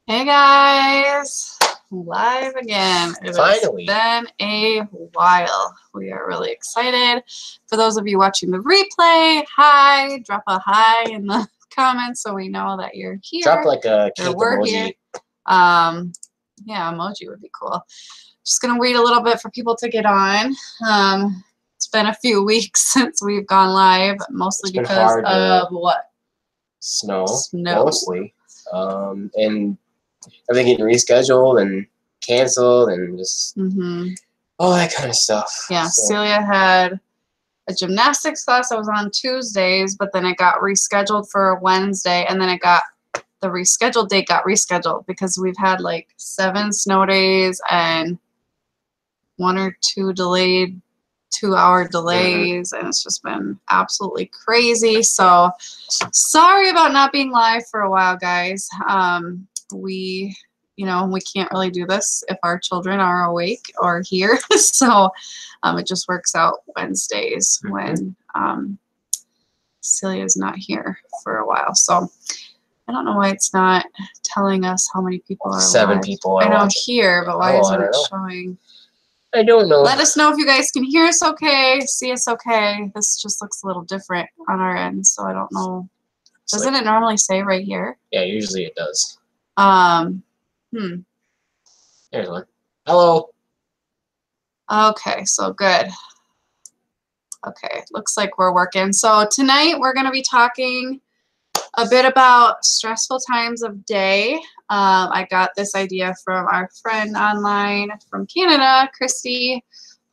Hey guys, live again. It Finally. has been a while. We are really excited. For those of you watching the replay, hi, drop a hi in the comments so we know that you're here. Drop like a cake emoji. Here. Yeah, emoji would be cool. Just gonna wait a little bit for people to get on. It's been a few weeks since we've gone live, mostly because of what? Snow. Mostly. And everything getting rescheduled and canceled and just all that kind of stuff. Yeah, so. Celia had a gymnastics class that was on Tuesdays, but then it got rescheduled for a Wednesday, and then it got the rescheduled date got rescheduled because we've had like 7 snow days and 1 or 2 delayed 2-hour delays, and it's just been absolutely crazy. So sorry about not being live for a while, guys. We can't really do this if our children are awake or here. So it just works out Wednesdays when Celia's not here for a while. So I don't know why it's not telling us how many people are 7 live. people. I know here, but why isn't it showing? I don't know. Let us know if you guys can hear us okay, see us okay. This just looks a little different on our end, so I don't know. Doesn't it normally say right here? Yeah, usually it does. There's one. Hello. Okay, so good. Okay, looks like we're working. So tonight we're going to be talking a bit about stressful times of day. I got this idea from our friend online from Canada, Christy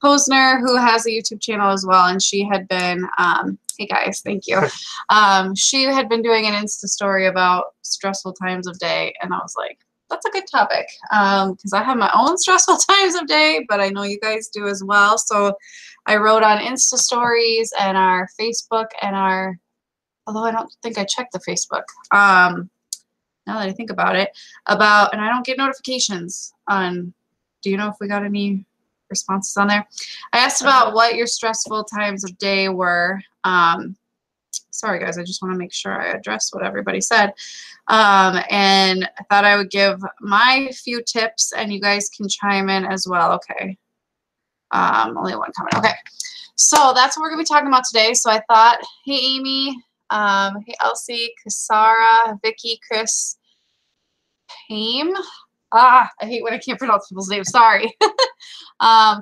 Posner, who has a YouTube channel as well, and she had been, hey guys, thank you. She had been doing an Insta story about stressful times of day, and I was like, that's a good topic, because I have my own stressful times of day, but I know you guys do as well. So I wrote on Insta stories and our Facebook and our, although I don't think I checked the Facebook, now that I think about it, and I don't get notifications on, do you know if we got any responses on there? I asked about what your stressful times of day were. Sorry guys, I just want to make sure I address what everybody said. And I thought I would give my few tips and you guys can chime in as well. Okay. Only one comment. Okay. So that's what we're going to be talking about today. So I thought, hey Amy, hey Elsie, Kasara, Vicky, Chris, Pame. I hate when I can't pronounce people's names. Sorry.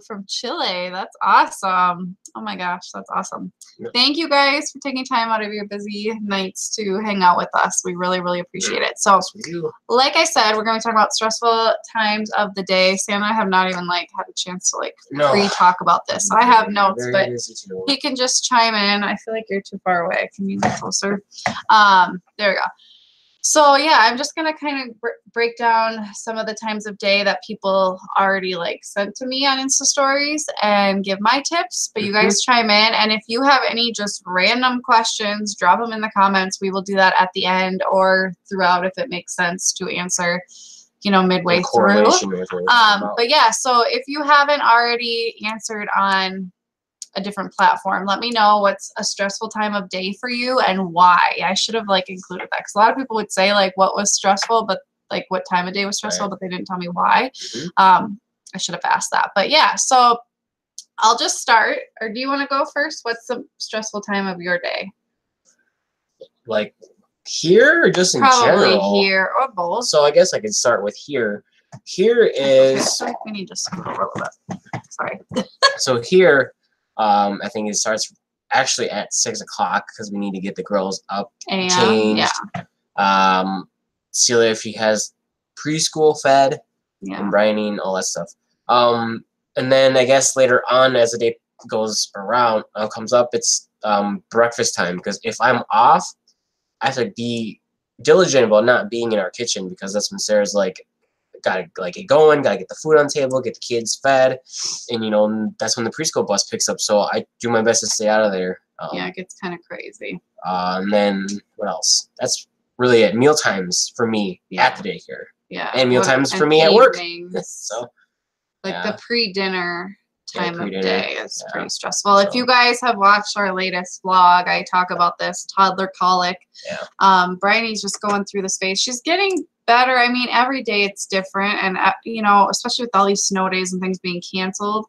From Chile. That's awesome. Oh my gosh, that's awesome. Yep. Thank you guys for taking time out of your busy nights to hang out with us. We really, really appreciate it. So, like I said, we're going to talk about stressful times of the day. Sam and I have not even had a chance to pre-talk about this. I have notes, but he can just chime in. I feel like you're too far away. Can you get closer? There we go. So yeah, I'm just gonna kind of break down some of the times of day that people already sent to me on Insta stories and give my tips, but you guys chime in, and if you have any just random questions, drop them in the comments. We will do that at the end or throughout if it makes sense to answer, midway through. But yeah, so if you haven't already answered on a different platform, let me know what's a stressful time of day for you and why. I should have included that, because a lot of people would say what was stressful, but what time of day was stressful, but they didn't tell me why. I should have asked that. But yeah, so I'll just start, or do you want to go first? What's the stressful time of your day? Here or just in general? Probably here or both. So I guess I can start with here. Here is okay, we need to scoot over a little bit. Sorry. So here, I think it starts actually at 6 o'clock because we need to get the girls up, changed. Yeah. Celia, if she has preschool fed, and brining, all that stuff. And then I guess later on, as the day goes around, comes up, it's breakfast time. Because if I'm off, I have to be diligent about not being in our kitchen, because that's when Sarah's gotta get going, gotta get the food on the table, get the kids fed, and that's when the preschool bus picks up. So I do my best to stay out of there. Yeah, it gets kind of crazy. And then what else? That's really it. Meal times for me at the daycare. Yeah. And meal times for me at work. So the pre-dinner time of day is pretty stressful. If you guys have watched our latest vlog, I talk about this toddler colic. Yeah. Bryony's just going through this phase. She's getting better. I mean, every day it's different, and you know, especially with all these snow days and things being canceled,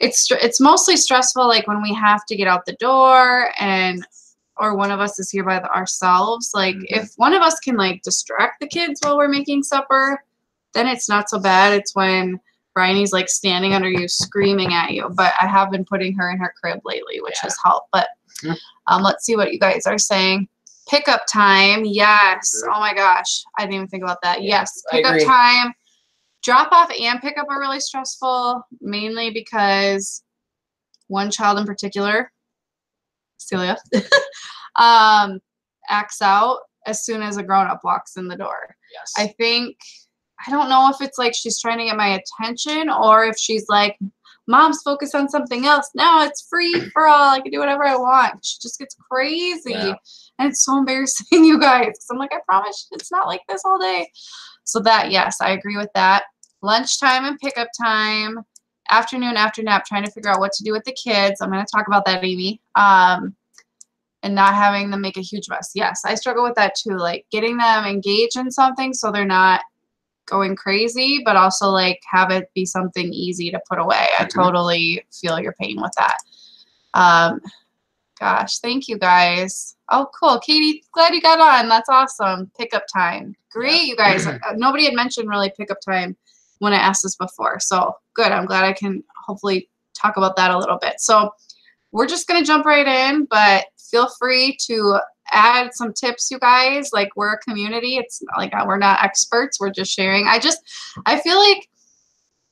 it's mostly stressful. Like when we have to get out the door, and or one of us is here by ourselves. Like if one of us can like distract the kids while we're making supper, then it's not so bad. It's when Bryony's like standing under you screaming at you. But I have been putting her in her crib lately, which has helped. But let's see what you guys are saying. Pickup time. Yes. Oh my gosh. I didn't even think about that. Yes. Pickup time. Drop off and pickup are really stressful, mainly because one child in particular, Celia, acts out as soon as a grown-up walks in the door. Yes. I don't know if it's like she's trying to get my attention or if she's like, Mom's focused on something else. Now it's free for all. I can do whatever I want. She just gets crazy. Yeah. And it's so embarrassing, you guys. Because I'm like, I promise it's not like this all day. So that, yes, I agree with that. Lunchtime and pickup time. Afternoon after nap, trying to figure out what to do with the kids. I'm going to talk about that, Amy. And not having them make a huge mess. Yes, I struggle with that too. Like getting them engaged in something so they're not going crazy, but also like have it be something easy to put away. I totally feel your pain with that. Gosh, thank you guys. Oh, cool. Katie, glad you got on. That's awesome. Pickup time. Great, you guys. Nobody had mentioned really pickup time when I asked this before. So good. I'm glad I can hopefully talk about that a little bit. So we're just going to jump right in, but feel free to add some tips, you guys. Like, we're a community. It's like we're not experts. We're just sharing. I feel like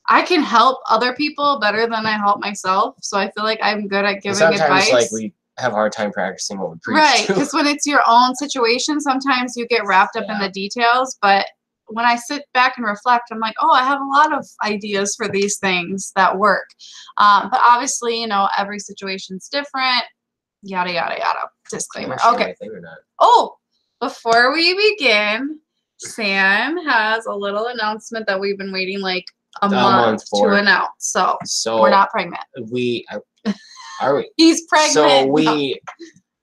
I can help other people better than I help myself. So I feel like I'm good at giving advice. Like we have a hard time practicing what we preach. Right, because when it's your own situation, sometimes you get wrapped up in the details. But when I sit back and reflect, I'm like, oh, I have a lot of ideas for these things that work. But obviously, you know, every situation's different. Yada, yada, yada. Disclaimer. Okay. Oh, before we begin, Sam has a little announcement that we've been waiting like a month to announce. So we're not pregnant. Are we? He's pregnant. So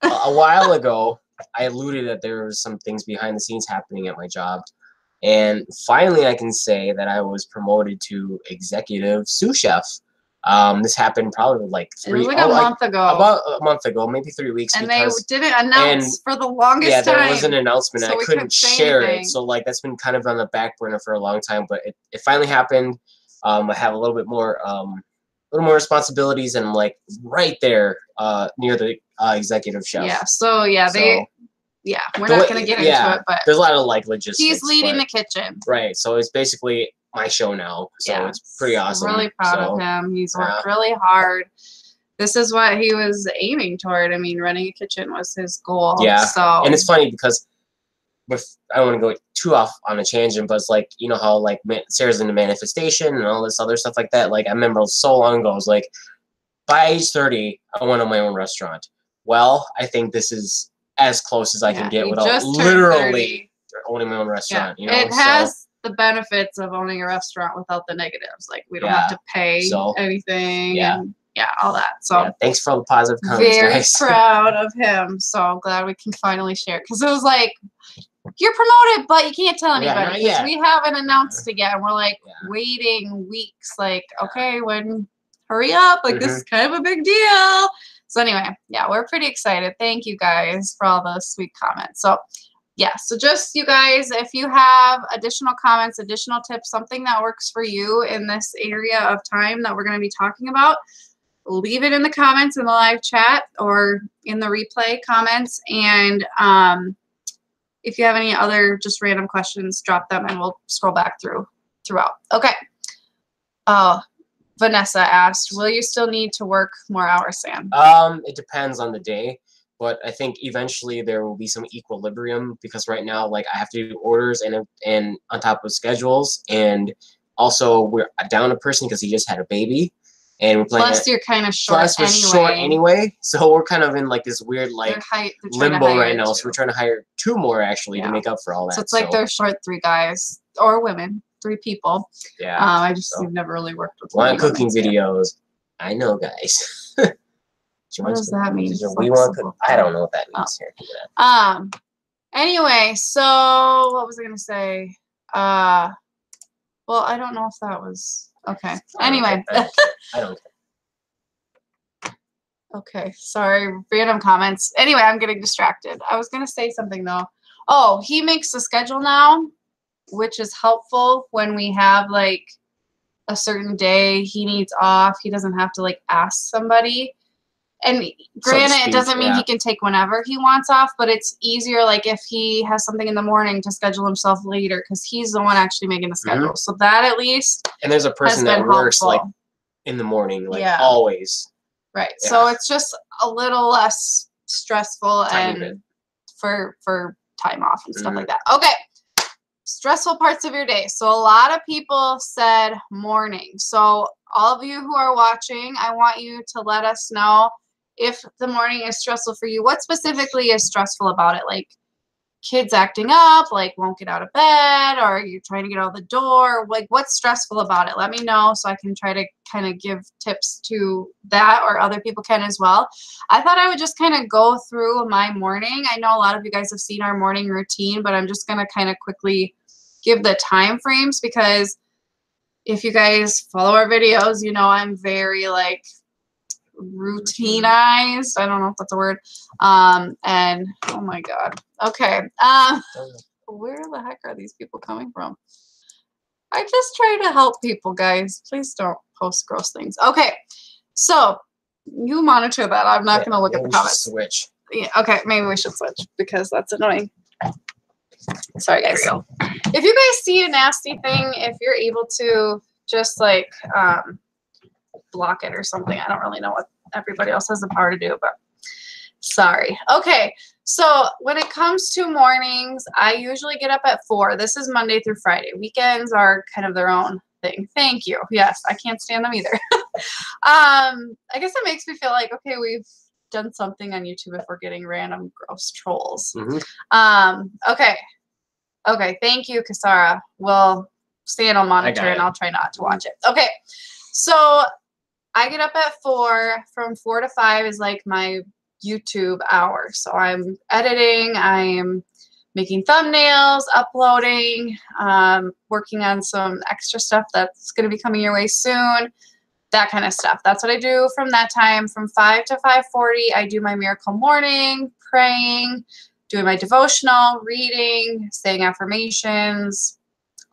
a while ago, I alluded that there was some things behind the scenes happening at my job. And finally, I can say that I was promoted to executive sous chef. This happened probably like a month ago. About a month ago, maybe 3 weeks. And they didn't announce for the longest time. Yeah, there was an announcement. So I couldn't share it. So like that's been kind of on the back burner for a long time. But it finally happened. I have a little bit more responsibilities, and I'm like right there near the executive chef. Yeah. So yeah, we're not gonna get into it, but there's a lot of like logistics. He's leading the kitchen. Right. So it's basically my show now, so it's pretty awesome. I'm really proud of him. He's worked really hard. This is what he was aiming toward. I mean, running a kitchen was his goal. Yeah. So and it's funny because I don't want to go too off on a tangent, but it's like, you know how like Sarah's into manifestation and all this other stuff like that. Like I remember so long ago, I was like, by age 30, I want to own my own restaurant. Well, I think this is as close as I can get without literally owning my own restaurant. Yeah. You know? It has the benefits of owning a restaurant without the negatives. Like we don't have to pay anything and all that. So thanks for all the positive comments, very guys. proud of him. So I'm glad we can finally share it, because it was like, you're promoted, but you can't tell anybody because we haven't announced it yet. And we're like waiting weeks, like, okay, hurry up. Like this is kind of a big deal. So anyway, we're pretty excited. Thank you guys for all the sweet comments. So so just you guys, if you have additional comments, additional tips, something that works for you in this area of time that we're going to be talking about, leave it in the comments in the live chat or in the replay comments. And if you have any other just random questions, drop them and we'll scroll back throughout. Okay. Vanessa asked, will you still need to work more hours, Sam? It depends on the day. But I think eventually there will be some equilibrium, because right now, like, I have to do orders and on top of schedules, and also we're down a person because he just had a baby, and we're playing. Plus, you're kind of short. Plus, we're short anyway, so we're kind of in like this weird like limbo right now. So we're trying to hire 2 more actually to make up for all that. So it's like they're short 3 guys or women, 3 people. Yeah. We've never really worked with. Want cooking videos? I know, guys. What does that mean? I don't know what that means here. Anyway, so what was I gonna say? Well, I don't know if that was okay. Anyway. I don't care. Okay, sorry, random comments. Anyway, I'm getting distracted. I was gonna say something though. Oh, he makes the schedule now, which is helpful when we have like a certain day he needs off. He doesn't have to like ask somebody. And granted, it doesn't mean he can take whenever he wants off, but it's easier like if he has something in the morning to schedule himself later because he's the one actually making the schedule. So that at least and there's a person that works like in the morning, like always. Right. Yeah. So it's just a little less stressful and for time off and stuff like that. Okay. Stressful parts of your day. So a lot of people said morning. So all of you who are watching, I want you to let us know if the morning is stressful for you. What specifically is stressful about it? Like kids acting up, like won't get out of bed, or you're trying to get out the door. Like what's stressful about it? Let me know so I can try to kind of give tips to that, or other people can as well. I thought I would just kind of go through my morning. I know a lot of you guys have seen our morning routine, but I'm just going to kind of quickly give the time frames because if you guys follow our videos, you know I'm very like routinized. I don't know if that's a word. And oh my god. Okay. Where the heck are these people coming from? I just try to help people, guys. Please don't post gross things. Okay. So you monitor that. I'm not gonna look at the comments. Switch. Yeah, okay, maybe we should switch because that's annoying. Sorry guys. If you guys see a nasty thing, if you're able to just like block it or something. I don't really know what everybody else has the power to do, but sorry. Okay, so when it comes to mornings, I usually get up at 4. This is Monday through Friday. Weekends are kind of their own thing. Thank you. Yes, I can't stand them either. I guess it makes me feel like, okay, we've done something on YouTube if we're getting random gross trolls. Okay, thank you, Kasara. We'll stay on monitor and I'll try not to watch it. Okay, so I get up at 4. From 4 to 5 is like my YouTube hour. So I'm editing, I'm making thumbnails, uploading, working on some extra stuff that's going to be coming your way soon, that kind of stuff. That's what I do from that time. From 5 to 5:40, I do my miracle morning, praying, doing my devotional, reading, saying affirmations,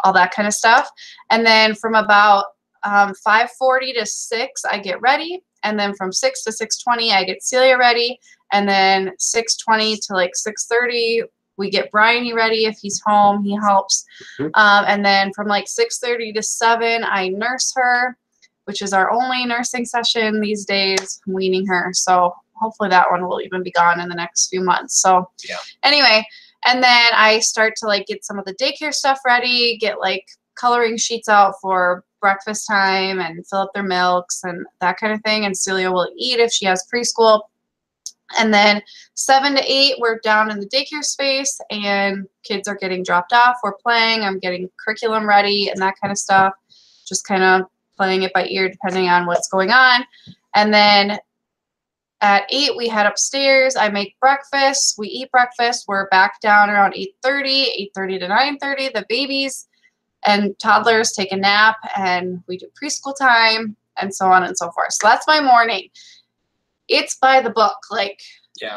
all that kind of stuff. And then from about 5:40 to 6, I get ready. And then from 6 to 6:20, I get Celia ready. And then 6:20 to like 6:30, we get Bryony ready. If he's home, he helps. And then from like 6:30 to 7, I nurse her, which is our only nursing session these days. I'm weaning her. So hopefully that one will even be gone in the next few months. So anyway, and then I start to like get some of the daycare stuff ready, get like coloring sheets out for breakfast time and fill up their milks and that kind of thing. And Celia will eat if she has preschool. And then 7 to 8, we're down in the daycare space and kids are getting dropped off. We're playing. I'm getting curriculum ready and that kind of stuff. Just kind of playing it by ear depending on what's going on. And then at 8, we head upstairs. I make breakfast. We eat breakfast. We're back down around 8:30 to 9:30. The babies and toddlers take a nap, and we do preschool time, and so on and so forth. So that's my morning. It's by the book, like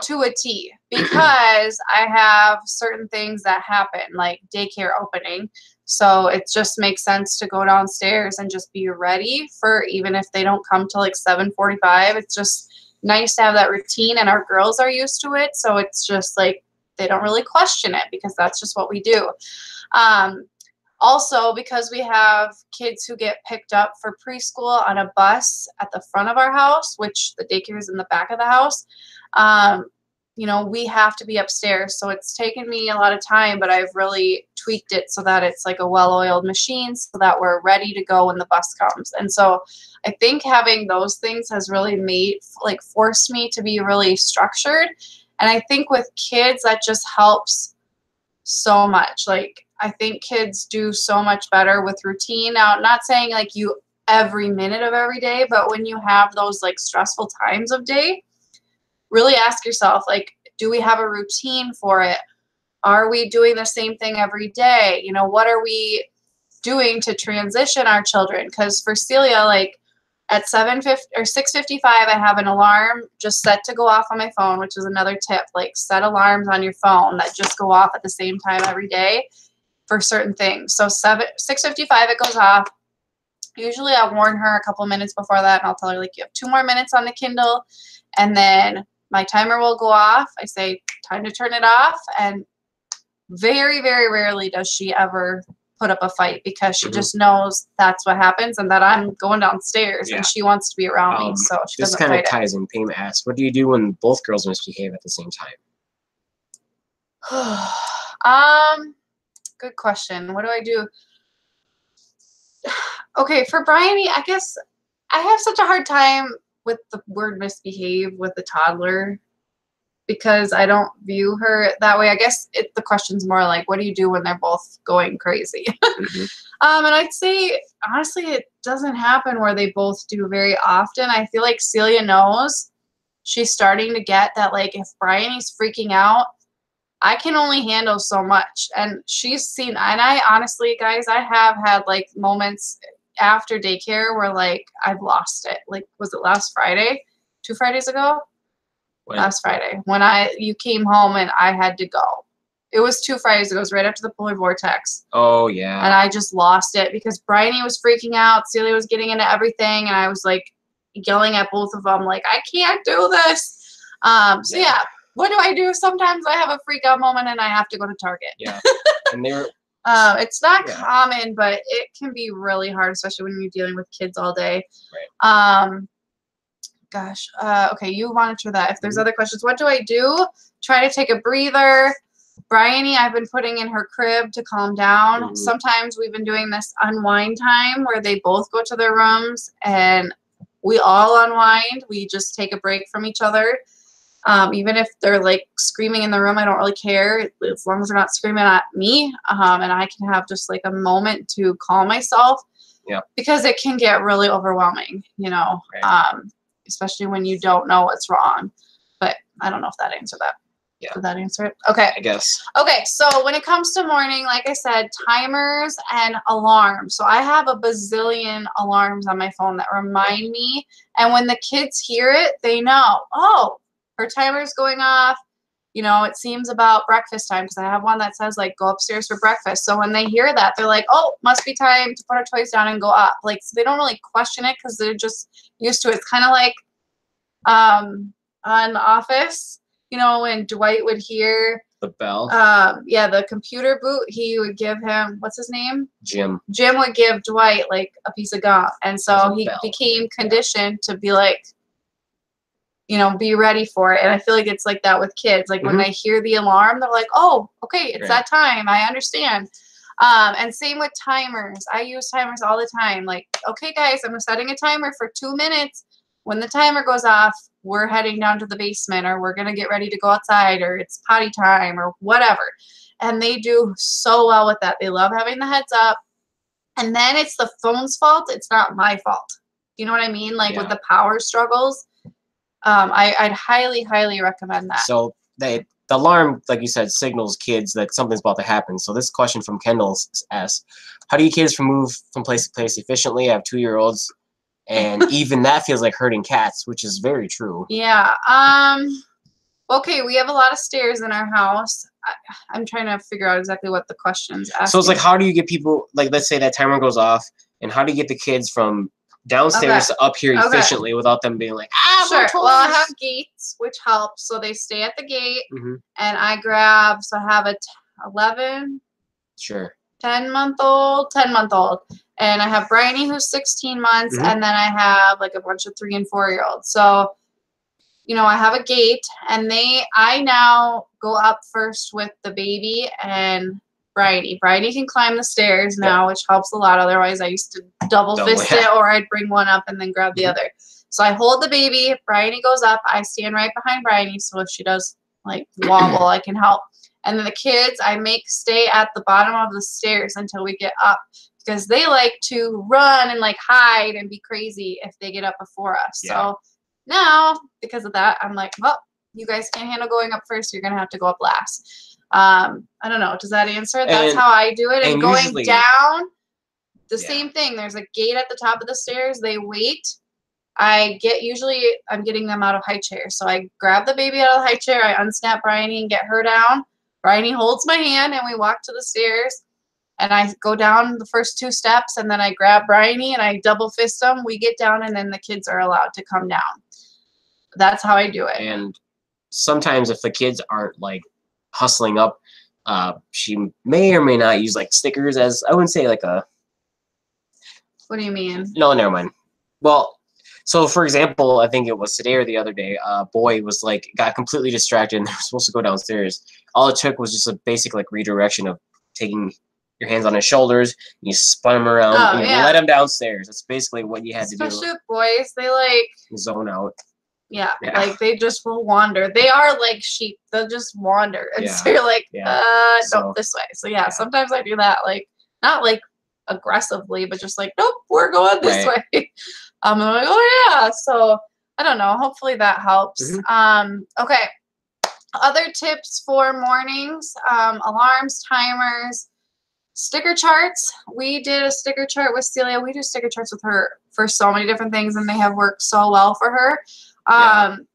to a T, because I have certain things that happen, like daycare opening. So it just makes sense to go downstairs and just be ready for, even if they don't come till like 7:45. It's just nice to have that routine, and our girls are used to it. So it's just like they don't really question it because that's just what we do. Also, because we have kids who get picked up for preschool on a bus at the front of our house, which the daycare is in the back of the house, you know, we have to be upstairs. So it's taken me a lot of time, but I've really tweaked it so that it's like a well-oiled machine so that we're ready to go when the bus comes. And so I think having those things has really forced me to be really structured. And I think with kids, that just helps so much. Like, I think kids do so much better with routine. Now, I'm not saying like you every minute of every day, but when you have those like stressful times of day, really ask yourself, like, do we have a routine for it? Are we doing the same thing every day? You know, what are we doing to transition our children? Because for Celia, like at 7:50 or 6:55, I have an alarm just set to go off on my phone, which is another tip. Like set alarms on your phone that just go off at the same time every day for certain things. So 6:55 it goes off. Usually I'll warn her a couple minutes before that, and I'll tell her, like, you have 2 more minutes on the Kindle, and then my timer will go off. I say, time to turn it off, and very, very rarely does she ever put up a fight because she just knows that's what happens and that I'm going downstairs and she wants to be around me, so she doesn't fight it. This kind of ties in. Pam asks, what do you do when both girls misbehave at the same time? Good question. What do I do? Okay, for Bryony, I guess I have such a hard time with the word misbehave with the toddler because I don't view her that way. I guess the question's more like, what do you do when they're both going crazy? And I'd say, honestly, it doesn't happen where they both do very often. I feel like Celia knows. She's starting to get that, like, if Bryony's freaking out, I can only handle so much. And she's seen, and I honestly, guys, I have had, like, moments after daycare where, like, I've lost it. Like, was it last Friday? 2 Fridays ago? Last Friday, when you came home and I had to go. It was 2 Fridays ago. It was right after the polar vortex. Oh, yeah. And I just lost it because Bryony was freaking out. Celia was getting into everything. And I was, like, yelling at both of them, like, I can't do this. So, yeah. What do I do? Sometimes I have a freak out moment and I have to go to Target. Yeah. And they're... it's not common, but it can be really hard, especially when you're dealing with kids all day. Right. Gosh. Okay, you monitor that. If there's other questions, what do I do? Try to take a breather. Bryony, I've been putting in her crib to calm down. Sometimes we've been doing this unwind time where they both go to their rooms and we all unwind. We just take a break from each other. Even if they're, like, screaming in the room, I don't really care as long as they're not screaming at me. And I can have just, like, a moment to calm myself. Yeah. Because it can get really overwhelming, you know, especially when you don't know what's wrong. But I don't know if that answered that. Yeah. Did that answer it? Okay. I guess. Okay, so when it comes to morning, like I said, timers and alarms. So I have a bazillion alarms on my phone that remind me. And when the kids hear it, they know, oh, her timer's going off. You know, it seems about breakfast time because I have one that says, like, go upstairs for breakfast. So when they hear that, they're like, oh, must be time to put our toys down and go up. Like, so they don't really question it because they're just used to it. It's kind of like on The Office, you know, when Dwight would hear the bell. Yeah, the computer boot, he would give him, what's his name? Jim. Jim would give Dwight, like, a piece of gum. And so he became conditioned to be like, you know, be ready for it. And I feel like it's like that with kids. Like when they hear the alarm, they're like, oh, okay, it's that time. I understand. And same with timers. I use timers all the time. Like, okay, guys, I'm setting a timer for 2 minutes. When the timer goes off, we're heading down to the basement or we're going to get ready to go outside or it's potty time or whatever. And they do so well with that. They love having the heads up. And then it's the phone's fault. It's not my fault. You know what I mean? Like with the power struggles. I'd highly, highly recommend that. So the alarm, like you said, signals kids that something's about to happen. So this question from Kendall asks, how do you kids move from place to place efficiently? I have 2-year-olds, and even that feels like herding cats, which is very true. Yeah. Okay, we have a lot of stairs in our house. I'm trying to figure out exactly what the question's asking. So it's like, how do you get people, like, let's say that timer goes off, and how do you get the kids from downstairs to up here efficiently without them being like, sure. Well, I have gates, which helps. So they stay at the gate, and I grab, so I have a 11, 10-month-old, and I have Bryony, who's 16 months, and then I have like a bunch of 3- and 4-year-olds. So, you know, I have a gate, and I now go up first with the baby and Bryony. Bryony can climb the stairs now, which helps a lot. Otherwise, I used to double fist it, or I'd bring one up and then grab the other. So I hold the baby. Bryony goes up. I stand right behind Bryony, so if she does, like, wobble, I can help. And then the kids, I make stay at the bottom of the stairs until we get up because they like to run and, like, hide and be crazy if they get up before us. So now, because of that, I'm like, well, you guys can't handle going up first. You're going to have to go up last. I don't know. Does that answer it? That's how I do it. And going usually, down, the same thing. There's a gate at the top of the stairs. They wait. I'm getting them out of high chair. So I grab the baby out of the high chair. I unsnap Bryony and get her down. Bryony holds my hand and we walk to the stairs. And I go down the first 2 steps and then I grab Bryony and I double fist them. We get down and then the kids are allowed to come down. That's how I do it. And sometimes if the kids aren't like hustling up, she may or may not use like stickers as, I wouldn't say like a. What do you mean? No, never mind. Well, so for example, I think it was today or the other day, a boy was like, got completely distracted and they were supposed to go downstairs. All it took was just a basic like redirection of taking your hands on his shoulders, and you spun him around, and you let him downstairs. That's basically what you had to do. Especially with boys, they like zone out. Yeah, like they just will wander. They are like sheep. They'll just wander. And so you're like, no, this way. So yeah, sometimes I do that, like not like aggressively, but just like, nope, we're going this way. I'm like, oh yeah. So I don't know. Hopefully that helps. Okay. Other tips for mornings, alarms, timers, sticker charts. We did a sticker chart with Celia. We do sticker charts with her for so many different things, and they have worked so well for her.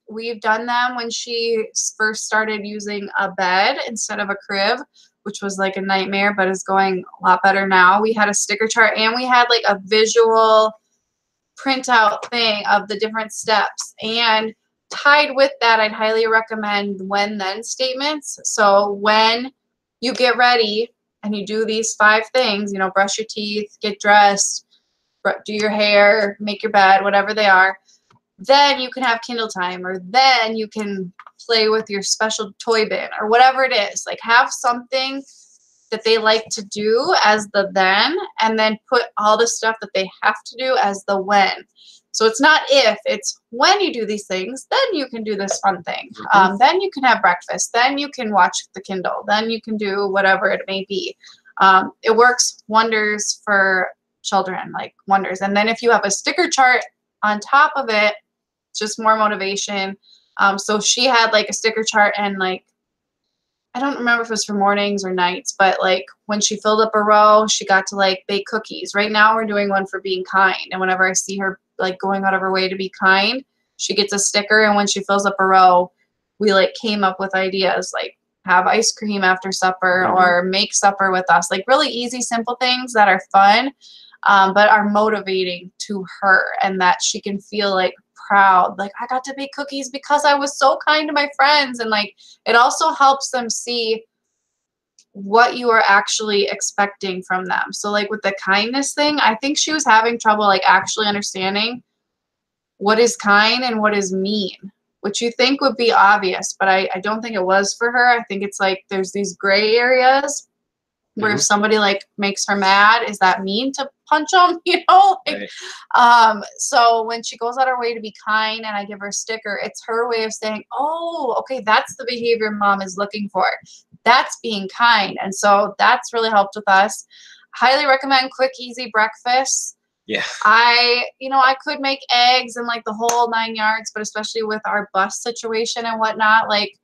We've done them when she first started using a bed instead of a crib, which was like a nightmare, but is going a lot better now. We had a sticker chart and we had like a visual printout thing of the different steps. And tied with that, I'd highly recommend when then statements. So when you get ready and you do these 5 things, you know, brush your teeth, get dressed, do your hair, make your bed, whatever they are, then you can have Kindle time, or then you can play with your special toy bin, or whatever it is. Like have something that they like to do as the then put all the stuff that they have to do as the when. So it's not if, it's when you do these things, then you can do this fun thing. Then you can have breakfast, then you can watch the Kindle, then you can do whatever it may be. It works wonders for children, like wonders. And then if you have a sticker chart on top of it, just more motivation. So she had like a sticker chart, and like I don't remember if it was for mornings or nights, but like when she filled up a row, she got to like bake cookies. Right now we're doing one for being kind, and whenever I see her like going out of her way to be kind, she gets a sticker. And when she fills up a row, we like came up with ideas like have ice cream after supper or make supper with us, like really easy, simple things that are fun, but are motivating to her, and that she can feel like proud, like I got to bake cookies because I was so kind to my friends. And like it also helps them see what you are actually expecting from them. So like with the kindness thing, I think she was having trouble like actually understanding what is kind and what is mean, which you think would be obvious, but I don't think it was for her. I think it's like there's these gray areas where if somebody like makes her mad, is that mean to punch them? You know, like, so when she goes out her way to be kind and I give her a sticker, it's her way of saying, oh, okay, that's the behavior mom is looking for. That's being kind. And so that's really helped with us. Highly recommend quick, easy breakfasts. Yeah. I could make eggs and like the whole 9 yards, but especially with our bus situation and whatnot, like,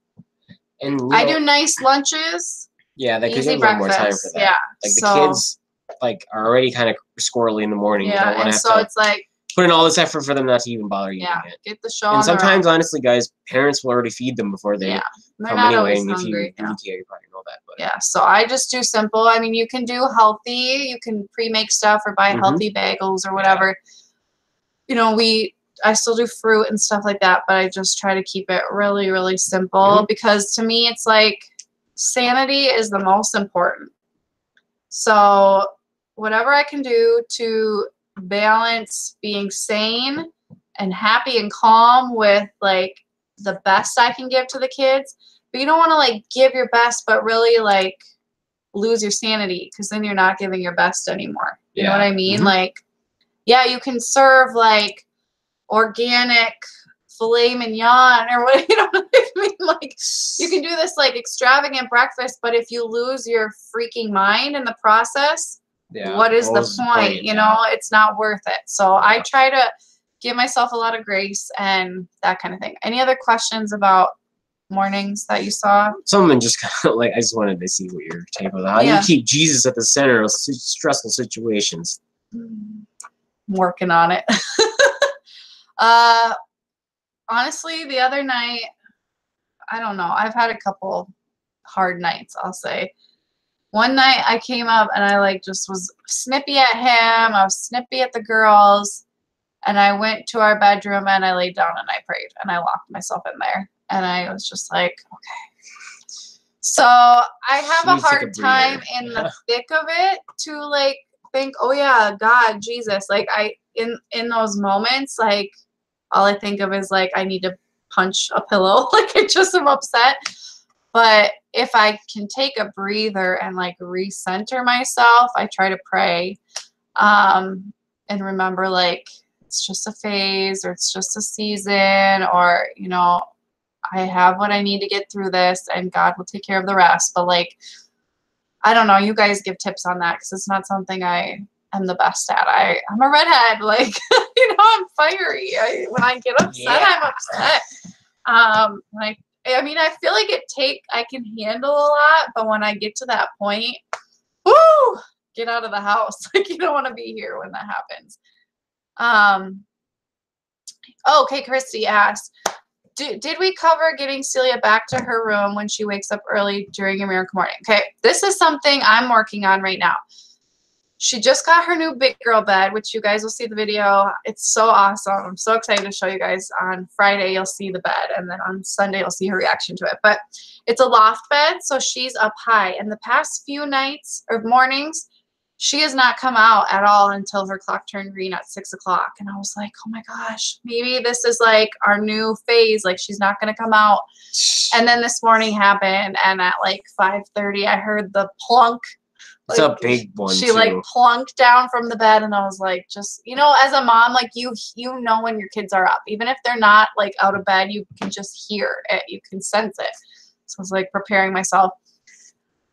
and I do nice lunches. Yeah, that gives you a little more time for that. Yeah. Like the kids like are already kind of squirrely in the morning. Yeah, you don't want to have to it's like put in all this effort for them not to even bother you. Yeah, get the show. And sometimes, honestly, guys, parents will already feed them before they come anyway. And if you probably know that. But. Yeah, so I just do simple. I mean, you can do healthy. You can pre-make stuff or buy healthy bagels or whatever. You know, I still do fruit and stuff like that, but I just try to keep it really, really simple because to me, it's like sanity is the most important. So whatever I can do to balance being sane and happy and calm with like the best I can give to the kids, but you don't want to like give your best but really like lose your sanity, because then you're not giving your best anymore. You know what I mean? Like, yeah, you can serve like organic filet mignon or what, you know what I mean? Like you can do this like extravagant breakfast, but if you lose your freaking mind in the process, what is the point? You know, it's not worth it. So I try to give myself a lot of grace and that kind of thing. Any other questions about mornings that you saw? Something just kind of like, I just wanted to see what your take was. How do you keep Jesus at the center of stressful situations? I'm working on it. Honestly, the other night, I don't know. I've had a couple hard nights, I'll say. One night I came up and I like just was snippy at him. I was snippy at the girls. And I went to our bedroom and I laid down and I prayed and I locked myself in there. And I was just like, okay. So I have a hard time in the thick of it to like think, oh yeah, God, Jesus. Like in those moments, like all I think of is like I need to punch a pillow. Like I just am upset. But if I can take a breather and like recenter myself, I try to pray and remember like it's just a phase or it's just a season or, you know, I have what I need to get through this and God will take care of the rest. But like, I don't know, you guys give tips on that because it's not something I am the best at. I'm a redhead, like, you know, I'm fiery. When I get upset, I'm upset. I mean, I feel like I can handle a lot, but when I get to that point, woo, get out of the house. Like, you don't want to be here when that happens. Okay, Christy asked, did we cover getting Celia back to her room when she wakes up early during a miracle morning? Okay, this is something I'm working on right now. She just got her new big girl bed, which you guys will see the video. It's so awesome. I'm so excited to show you guys. On Friday, you'll see the bed, and then on Sunday, you'll see her reaction to it. But it's a loft bed, so she's up high. And the past few nights or mornings, she has not come out at all until her clock turned green at 6 o'clock. And I was like, oh my gosh, maybe this is like our new phase. Like she's not going to come out. And then this morning happened, and at like 5:30, I heard the plunk. It's a big one. She like plunked down from the bed, and I was like, just, you know, as a mom, like you know when your kids are up, even if they're not like out of bed, you can just hear it, you can sense it. So I was like preparing myself.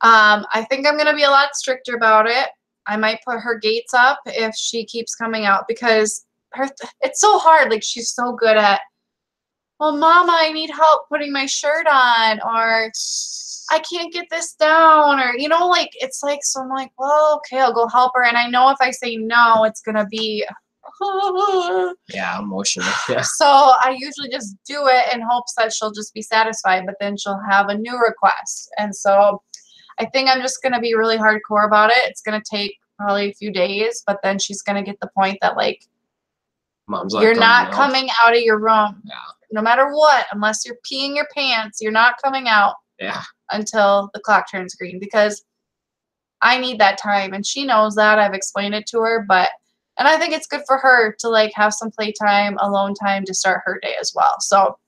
I think I'm gonna be a lot stricter about it. I might put her gates up if she keeps coming out because it's so hard. Like she's so good at, well, Mama, I need help putting my shirt on, or I can't get this down, or, you know, like, it's like, so I'm like, well, okay, I'll go help her. And I know if I say no, it's going to be, yeah, emotional. Yeah. So I usually just do it in hopes that she'll just be satisfied, but then she'll have a new request. And so I think I'm just going to be really hardcore about it. It's going to take probably a few days, but then she's going to get the point that, like, Mom's you're not coming out of your room. Yeah. No matter what, unless you're peeing your pants, you're not coming out. Yeah. Until the clock turns green, because I need that time, and she knows that. I've explained it to her, and I think it's good for her to like have some playtime, alone time to start her day as well. So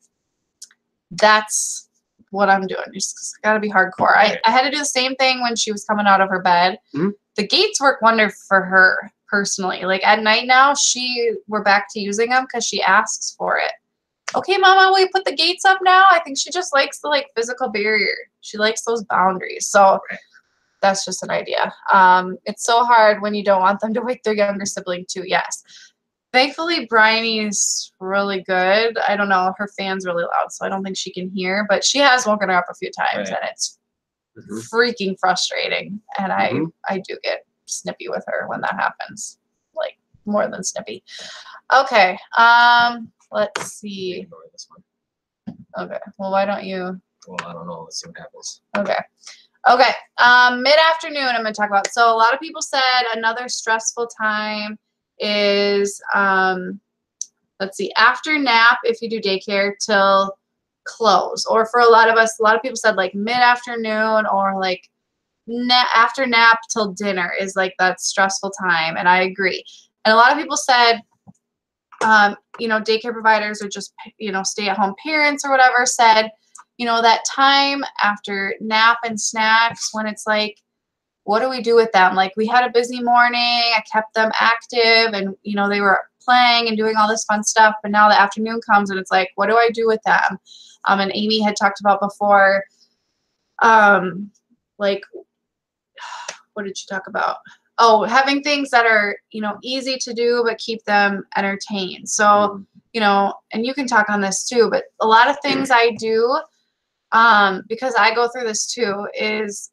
that's what I'm doing. Just gotta be hardcore. I had to do the same thing when she was coming out of her bed. Mm-hmm. The gates work wonder for her personally. Like at night now, we're back to using them because she asks for it. Okay, Mama, will you put the gates up now? I think she just likes the like physical barrier. She likes those boundaries. So that's just an idea. It's so hard when you don't want them to wake their younger sibling too. Yes. Thankfully, Bryony's really good. I don't know. Her fan's really loud, so I don't think she can hear. But she has woken her up a few times, and it's freaking frustrating. And I do get snippy with her when that happens. Like, more than snippy. Okay. Let's see. Ignore this one. Okay. Well, why don't you? Well, I don't know. Let's see what happens. Okay. Okay. Mid-afternoon, I'm going to talk about. So a lot of people said another stressful time is, let's see, after nap if you do daycare till close. Or for a lot of us, a lot of people said like mid-afternoon or like after nap till dinner is like that stressful time. And I agree. And a lot of people said, you know, daycare providers or just, you know, stay-at-home parents or whatever said, you know, that time after nap and snacks when it's like, what do we do with them? Like we had a busy morning, I kept them active and, you know, they were playing and doing all this fun stuff. But now the afternoon comes and it's like, what do I do with them? And Amy had talked about before, like, what did she talk about? Oh, having things that are, you know, easy to do, but keep them entertained. So, you know, and you can talk on this too, but a lot of things I do because I go through this too, is,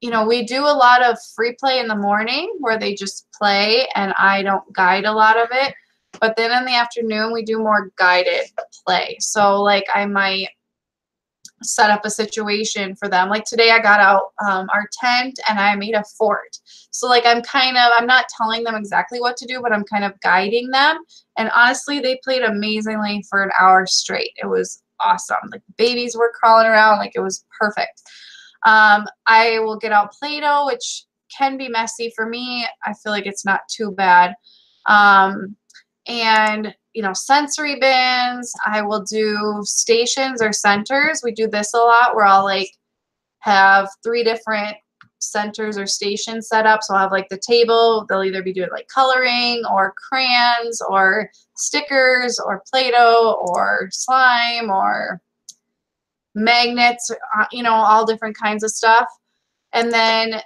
you know, we do a lot of free play in the morning where they just play and I don't guide a lot of it. But then in the afternoon, we do more guided play. So like I might set up a situation for them. Like today I got out our tent and I made a fort. So like I'm not telling them exactly what to do, but I'm kind of guiding them. And honestly, they played amazingly for an hour straight. It was awesome. Like babies were crawling around, like it was perfect. I will get out Play-Doh, which can be messy for me. I feel like it's not too bad. And you know, sensory bins. I will do stations or centers. We do this a lot where I'll like have 3 different centers or stations set up. So I'll have like the table. They'll either be doing like coloring or crayons or stickers or Play-Doh or slime or magnets, you know, all different kinds of stuff. And then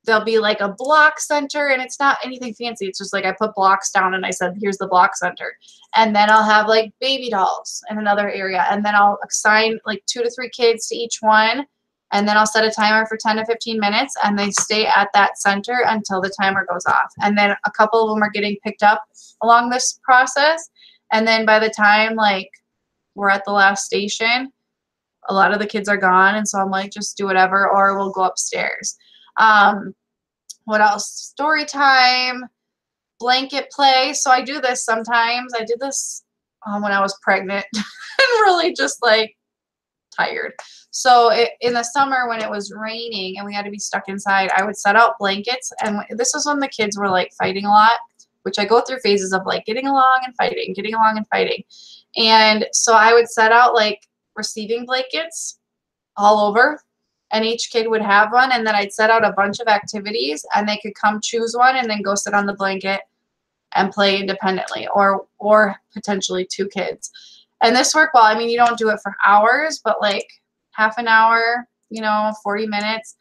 there'll be like a block center, and it's not anything fancy. It's just like I put blocks down and I said, here's the block center. And then I'll have like baby dolls in another area. And then I'll assign like 2 to 3 kids to each one. And then I'll set a timer for 10 to 15 minutes and they stay at that center until the timer goes off. And then a couple of them are getting picked up along this process. And then by the time like we're at the last station, a lot of the kids are gone. And so I'm like, just do whatever, or we'll go upstairs. What else? Story time, blanket play. So I do this sometimes. I did this when I was pregnant and really just like tired. So in the summer when it was raining and we had to be stuck inside, I would set out blankets. And this was when the kids were like fighting a lot, which I go through phases of like getting along and fighting, getting along and fighting. And so I would set out like receiving blankets all over. And each kid would have one, and then I'd set out a bunch of activities, and they could come choose one and then go sit on the blanket and play independently, or potentially 2 kids. And this worked well. I mean, you don't do it for hours, but like half an hour, you know, 40 minutes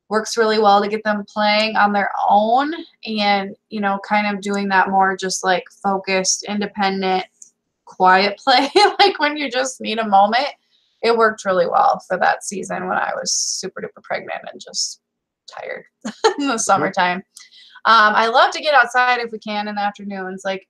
works really well to get them playing on their own and, you know, kind of doing that more just like focused, independent, quiet play, like when you just need a moment. It worked really well for that season when I was super duper pregnant and just tired in the summertime. I love to get outside if we can in the afternoons. Like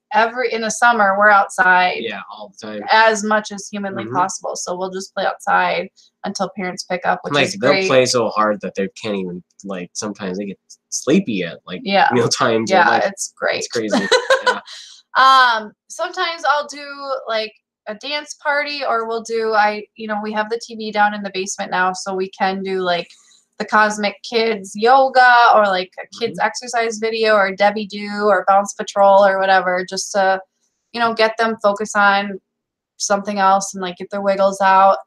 in the summer, we're outside. Yeah, all the time. As much as humanly possible. So we'll just play outside until parents pick up, which is great. They'll play so hard that they can't even, like, sometimes they get sleepy at, like, meal times. Yeah, like, it's great. It's crazy. Yeah. Sometimes I'll do, like, a dance party, or we'll do, you know, we have the TV down in the basement now, so we can do like the Cosmic Kids yoga or like a kids exercise video or Debbie Do or Bounce Patrol or whatever, just to, you know, get them focus on something else and like get their wiggles out.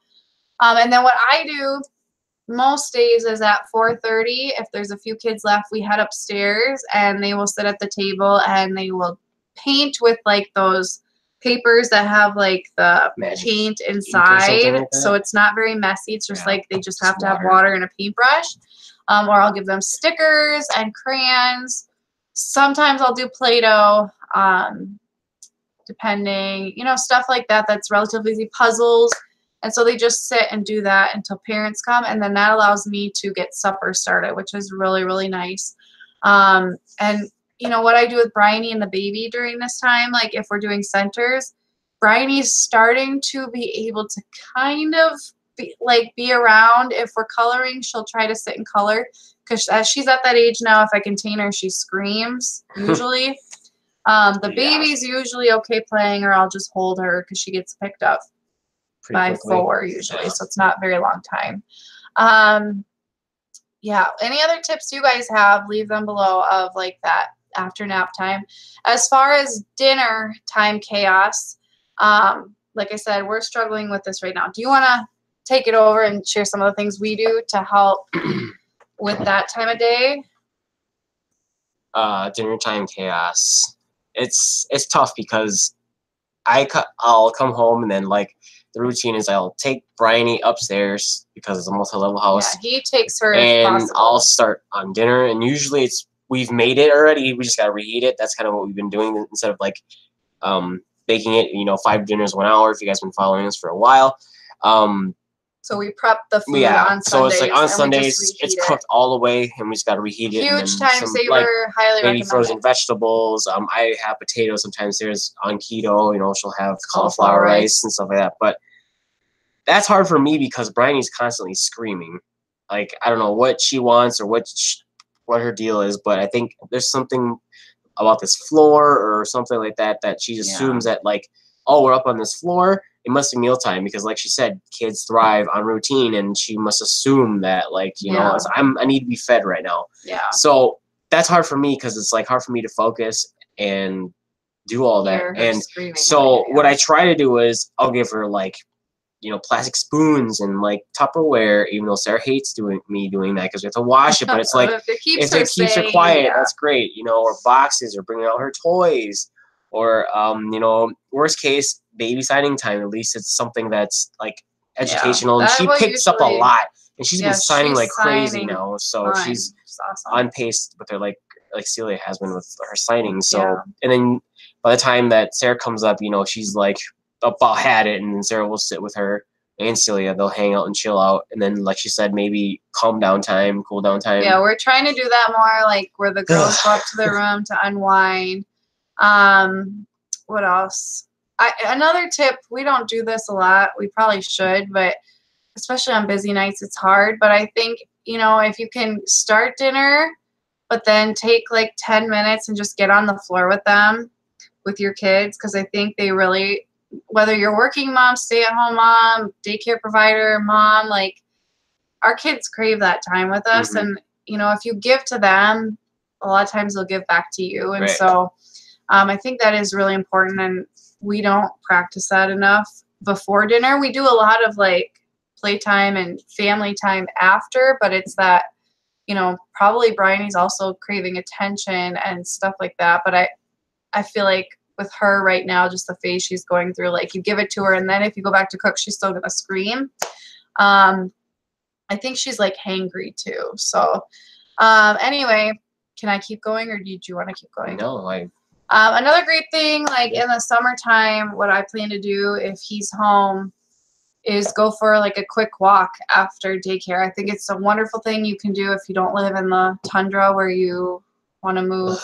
And then what I do most days is at 4:30, if there's a few kids left, we head upstairs and they will sit at the table and they will paint with like those papers that have like the paint inside, like so it's not very messy. It's just like they just have to have water and a paintbrush. Or I'll give them stickers and crayons. Sometimes I'll do Play-Doh, depending, you know, stuff like that that's relatively easy, puzzles. And so they just sit and do that until parents come, and then that allows me to get supper started, which is really, really nice. And you know, what I do with Bryony and the baby during this time, like if we're doing centers, Bryony's starting to be able to kind of be around. If we're coloring, she'll try to sit and color, because as she's at that age now, if I contain her, she screams usually. The baby's usually okay playing, or I'll just hold her because she gets picked up by 4 usually, so it's not a very long time. Yeah, any other tips you guys have, leave them below of like that after nap time. As far as dinner time chaos, like I said, we're struggling with this right now. Do you want to take it over and share some of the things we do to help with that time of day? Dinner time chaos. It's tough because I'll come home and then like the routine is I'll take Bryony upstairs because it's a multi-level house. Yeah, he takes her and I'll start on dinner, and usually we've made it already. We just gotta reheat it. That's kind of what we've been doing instead of like baking it. You know, 5 dinners 1 hour. If you guys been following us for a while, So we prep the food on Sundays. So it's like on and Sundays, it's cooked all the way, and we just got to reheat it. Huge time saver, highly maybe recommend frozen it. vegetables. I have potatoes sometimes. There's on keto, you know, she'll have cauliflower rice and stuff like that. But that's hard for me because Bryony's constantly screaming. Like, I don't know what she wants or what her deal is, but I think there's something about this floor or something like that that she assumes that, like, oh, we're up on this floor, it must be mealtime, because like she said, kids thrive on routine, and she must assume that, like, you know, I need to be fed right now. Yeah. So that's hard for me because it's like hard for me to focus and do all that. And so what I try to do is I'll give her, like, you know, plastic spoons and like Tupperware, even though Sarah hates me doing that because we have to wash it. But it's like, if it keeps her quiet, that's great, you know, or boxes, or bringing out her toys, or, you know, worst case, baby signing time. At least it's something that's like educational. And she picks up a lot, and she's been signing like crazy now. So she's on pace with her, like Celia has been with her signing. So, and then by the time that Sarah comes up, you know, she's like about had it, and then Sarah will sit with her and Celia. They'll hang out and chill out, and then, like she said, maybe calm down time, cool down time. Yeah, we're trying to do that more, like where the girls go up to their room to unwind. What else? Another tip, we don't do this a lot. We probably should, but especially on busy nights, it's hard. But I think, you know, if you can start dinner, but then take like 10 minutes and just get on the floor with them, with your kids, because I think they really, whether you're working mom, stay-at-home mom, daycare provider, mom, like, our kids crave that time with us. And, you know, if you give to them, a lot of times they'll give back to you. And so I think that is really important, and we don't practice that enough before dinner. We do a lot of, like, playtime and family time after, but it's that, you know, probably Bryony's also craving attention and stuff like that. But I feel like with her right now, just the phase she's going through, like, you give it to her, and then if you go back to cook, she's still gonna scream. I think she's like hangry too. So anyway, can I keep going, or did you want to keep going? No, another great thing, like in the summertime, what I plan to do if he's home is go for like a quick walk after daycare. I think it's a wonderful thing you can do if you don't live in the tundra where you want to move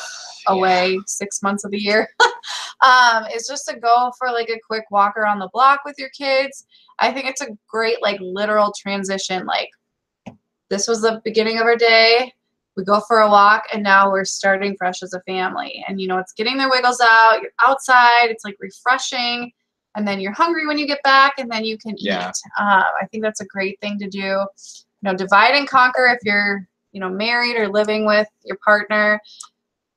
away 6 months of the year. It's just to go for like a quick walk around the block with your kids. I think it's a great, like, literal transition. Like, this was the beginning of our day. We go for a walk, and now we're starting fresh as a family. And, you know, it's getting their wiggles out. You're outside. It's, like, refreshing. And then you're hungry when you get back, and then you can eat. I think that's a great thing to do. You know, divide and conquer if you're, you know, married or living with your partner.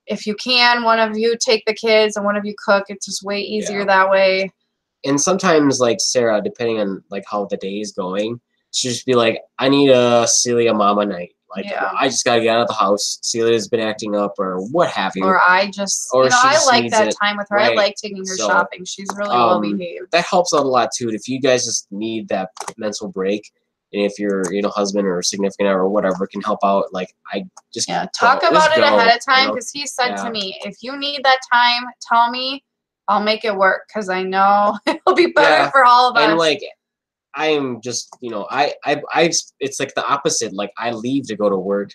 If you can, one of you take the kids and one of you cook. It's just way easier that way. And sometimes, like, Sarah, depending on, like, how the day is going, she'll just be like, I need a Celia mama night. Like, I just got to get out of the house. Celia's been acting up, or what have you. Or I just, you know, I like that time with her. I like taking her shopping. She's really well behaved. That helps out a lot, too. If you guys just need that mental break, and if your, you know, husband or significant or whatever can help out, like, I just talk about it ahead of time, because he said to me, if you need that time, tell me. I'll make it work, because I know it'll be better for all of us. And, like, I am just, you know, it's like the opposite. Like, I leave to go to work,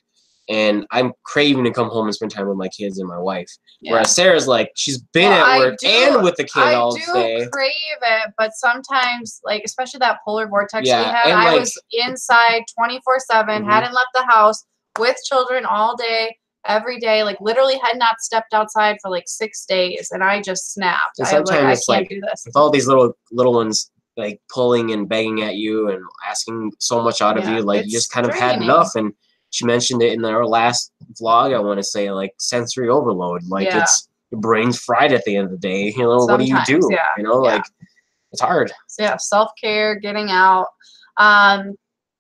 and I'm craving to come home and spend time with my kids and my wife. Whereas Sarah's like, she's been at work and with the kid all day. I do crave it, but sometimes, like, especially that polar vortex we had, I was inside 24/7, hadn't left the house with children all day, every day, like, literally had not stepped outside for like 6 days, and I just snapped. And sometimes it's like, with all these little ones, like, pulling and begging at you and asking so much out of you, like, you just kind of had enough. And she mentioned it in our last vlog, I want to say, like, sensory overload. Like, it's your brain's fried at the end of the day. You know, what do you do? You know, like, it's hard. So self-care, getting out.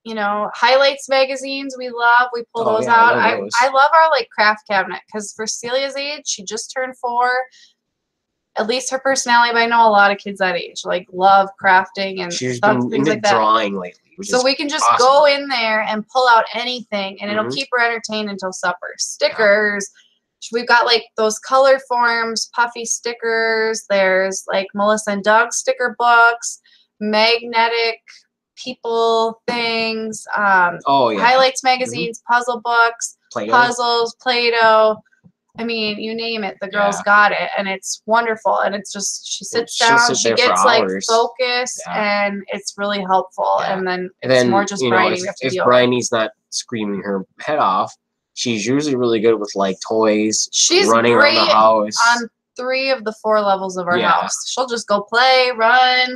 You know, highlights magazines we love. We pull those out. I love our, like, craft cabinet, because for Celia's age, she just turned 4. At least her personality, but I know a lot of kids that age, like, love crafting and she's been things like that. Drawing lately. So we can just go in there and pull out anything, and it'll keep her entertained until supper. Stickers. We've got, like, those color forms, puffy stickers. There's, like, Melissa and Doug sticker books, magnetic people things, Oh yeah. highlights magazines, puzzle books, Play-Doh. puzzles, Play-Doh. I mean, you name it, the girl's got it, and it's wonderful. And it's just she sits down, she gets like focus, and it's really helpful. Yeah. And then it's more just Bryony we have to deal with. If Bryony's not screaming her head off, she's usually really good with like toys. She's running around the house on 3 of the 4 levels of our house. She'll just go play, run,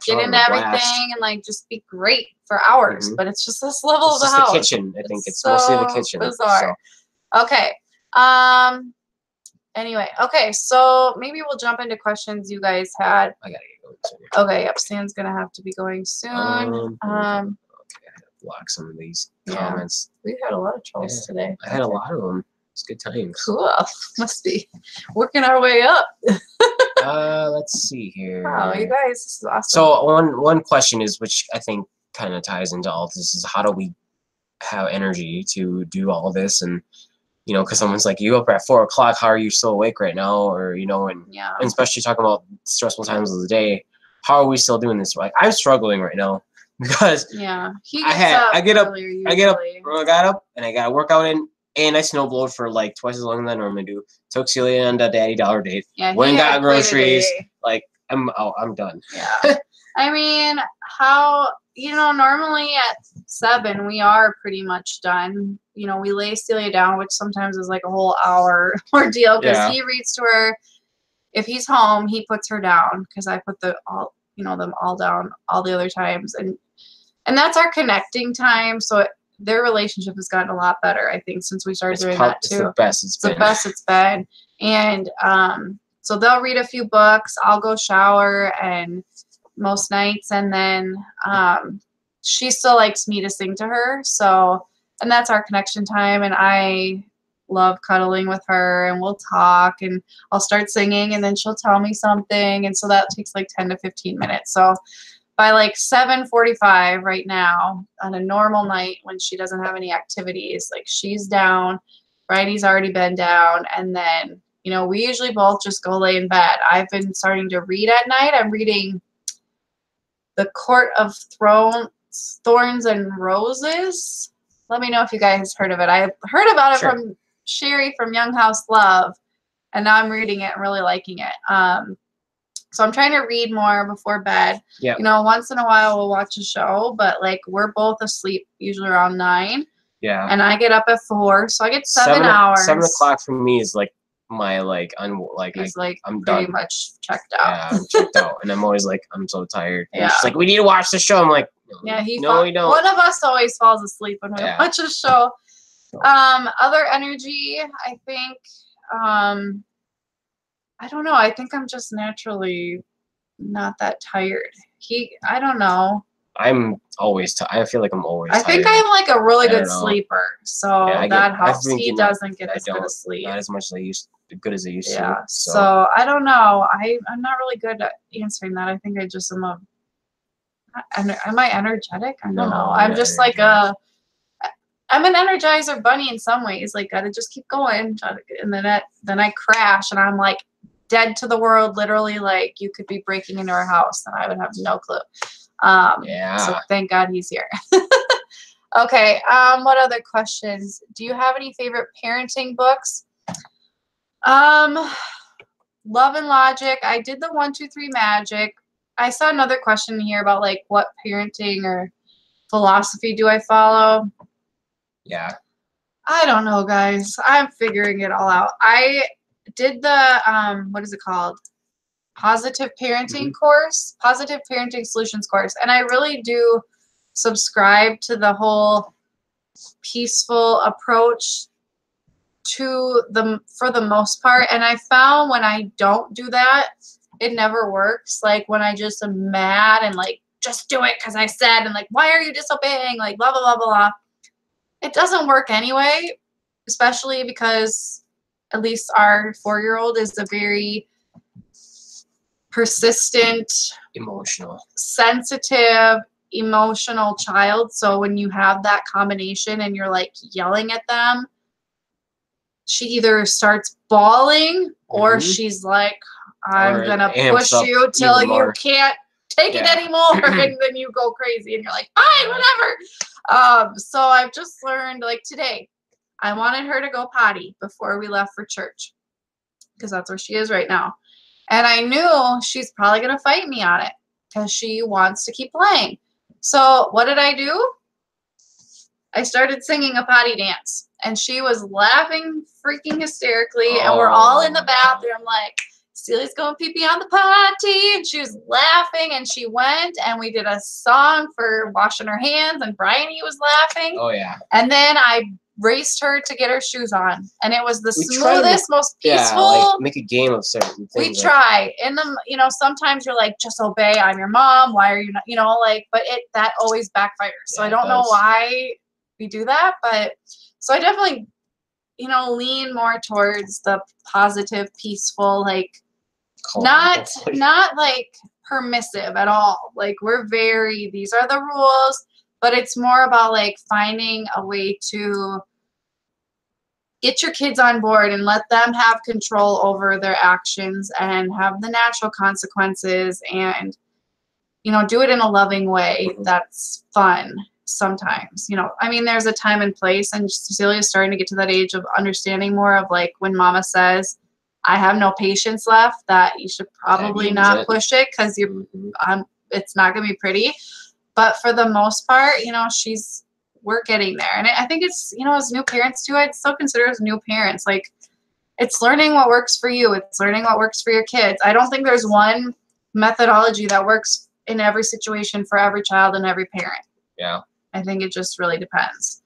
get into everything, and like just be great for hours. But it's just this level of the house. The kitchen. I think it's mostly the kitchen. Bizarre. So. Okay. Anyway, okay, so maybe we'll jump into questions you guys had. I gotta get going soon. Okay, yep, Stan's gonna have to be going soon. Okay, I have to block some of these comments. We've had a lot of trolls today. I had a lot of them. It's good times. Cool. Must be working our way up. Let's see here. Wow, you guys, this is awesome. So one question is, which I think kind of ties into all this, is how do we have energy to do all this? And you know, because someone's like, you up at 4 o'clock, how are you still awake right now? Or, you know, and especially talking about stressful times of the day, how are we still doing this? Like, I'm struggling right now because I got up and I got a workout in, and I snowblowed for like twice as long as I normally do. Took Celia on a daddy dollar date. Yeah, went and got groceries. Like, I'm done. Yeah. I mean, normally at 7 we are pretty much done. You know, we lay Celia down, which sometimes is like a whole hour ordeal because he reads to her. If he's home, he puts her down because I put them all down all the other times, and that's our connecting time. So their relationship has gotten a lot better, I think, since we started doing that too. It's the best it's been. And so they'll read a few books. I'll go shower and most nights, and then she still likes me to sing to her. So, and that's our connection time, and I love cuddling with her, and we'll talk, and I'll start singing, and then she'll tell me something, and so that takes like 10 to 15 minutes. So by like 7:45 right now on a normal night when she doesn't have any activities, like she's down, Bridie's already been down, and then, you know, we usually both just go lay in bed. I've been starting to read at night. I'm reading The Court of Thorns and Roses. Let me know if you guys heard of it. I heard about it from Sherry from Young House Love, and now I'm reading it and really liking it. So I'm trying to read more before bed. You know, once in a while we'll watch a show, but like we're both asleep usually around 9. Yeah. And I get up at 4, so I get 7 hours. 7 o'clock for me is like my I'm pretty done. Much checked out. Yeah, I'm checked out, and I'm always like, I'm so tired. And she's like, we need to watch the show. I'm like, no, we don't. One of us always falls asleep when we watch a show. Other energy, I think. I don't know. I think I'm just naturally not that tired. I don't know. I'm always I feel like I'm always tired. I think I'm like a really good sleeper, so that helps. He doesn't get as good a sleep. Not as much as I used to. Yeah. So I don't know. I'm not really good at answering that. I think I just am am I energetic? I don't know. I'm just like I'm an Energizer bunny in some ways. Like, gotta just keep going, and then I crash, and I'm like dead to the world. Literally, like you could be breaking into our house, and I would have no clue. So thank God he's here. Okay. What other questions? Do you have any favorite parenting books? Love and Logic. I did the 1, 2, 3 Magic. I saw another question here about like what parenting or philosophy do I follow? Yeah. I don't know, guys. I'm figuring it all out. I did the what is it called? Positive Parenting course, Positive Parenting Solutions course, and I really do subscribe to the whole peaceful approach for the most part. And I found when I don't do that, it never works. Like when I just am mad and like just do it because I said, and like, why are you disobeying? Like blah blah blah blah. It doesn't work anyway, especially because at least our 4-year-old is a very persistent, sensitive, emotional child. So when you have that combination and you're like yelling at them, she either starts bawling or she's like, I'm gonna push you till you can't take it anymore. And then you go crazy and you're like, fine, whatever. So I've just learned, like today, I wanted her to go potty before we left for church because that's where she is right now. And I knew she's probably going to fight me on it because she wants to keep playing. So what did I do? I started singing a potty dance, and she was laughing freaking hysterically, and we're all in the bathroom like, Celia's going pee-pee on the potty, and she was laughing, and she went, and we did a song for washing her hands, and Bryony was laughing. Oh, yeah. And then I raced her to get her shoes on, and it was the smoothest, most peaceful. Yeah, like make a game of certain things. We try. In the, you know, sometimes you're like, just obey, I'm your mom, why are you not, you know, like, but that always backfires. So I don't know why we do that, but so I definitely, you know, lean more towards the positive, peaceful, like not like permissive at all. Like these are the rules, but it's more about like finding a way to get your kids on board and let them have control over their actions and have the natural consequences, and, you know, do it in a loving way that's fun. Sometimes, you know, I mean, there's a time and place, and Cecilia's starting to get to that age of understanding more of like when mama says, I have no patience left, that you should probably not push it because it's not going to be pretty. But for the most part, you know, we're getting there. And I think it's, you know, as new parents too, I'd still consider as new parents, like it's learning what works for you. It's learning what works for your kids. I don't think there's one methodology that works in every situation for every child and every parent. Yeah. I think it just really depends.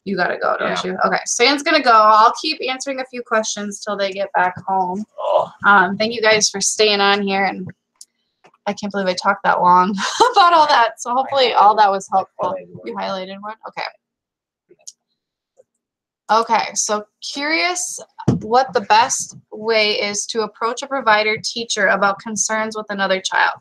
You got to go, don't you? Okay, Sam's going to go. I'll keep answering a few questions till they get back home. Thank you guys for staying on here. And I can't believe I talked that long about all that. So hopefully all that was helpful. You highlighted one? Okay. Okay, so curious what the best way is to approach a provider teacher about concerns with another child.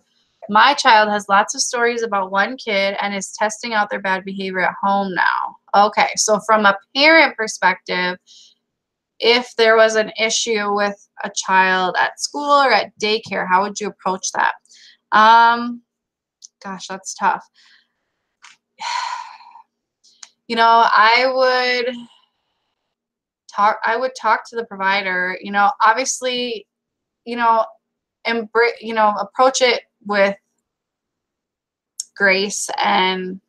My child has lots of stories about one kid and is testing out their bad behavior at home now. Okay, so from a parent perspective, if there was an issue with a child at school or at daycare, how would you approach that? Gosh, that's tough. You know, I would talk to the provider, you know, obviously, you know, approach it with grace and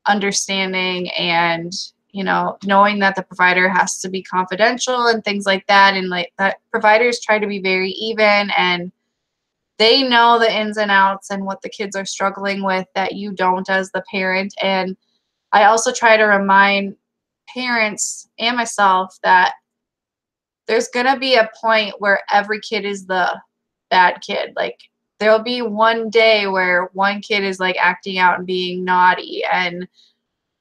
understanding, and, you know, knowing that the provider has to be confidential and things like that. And like that, providers try to be very even, and they know the ins and outs and what the kids are struggling with that you don't as the parent. And I also try to remind parents and myself that there's going to be a point where every kid is the bad kid. Like there'll be one day where one kid is like acting out and being naughty, and,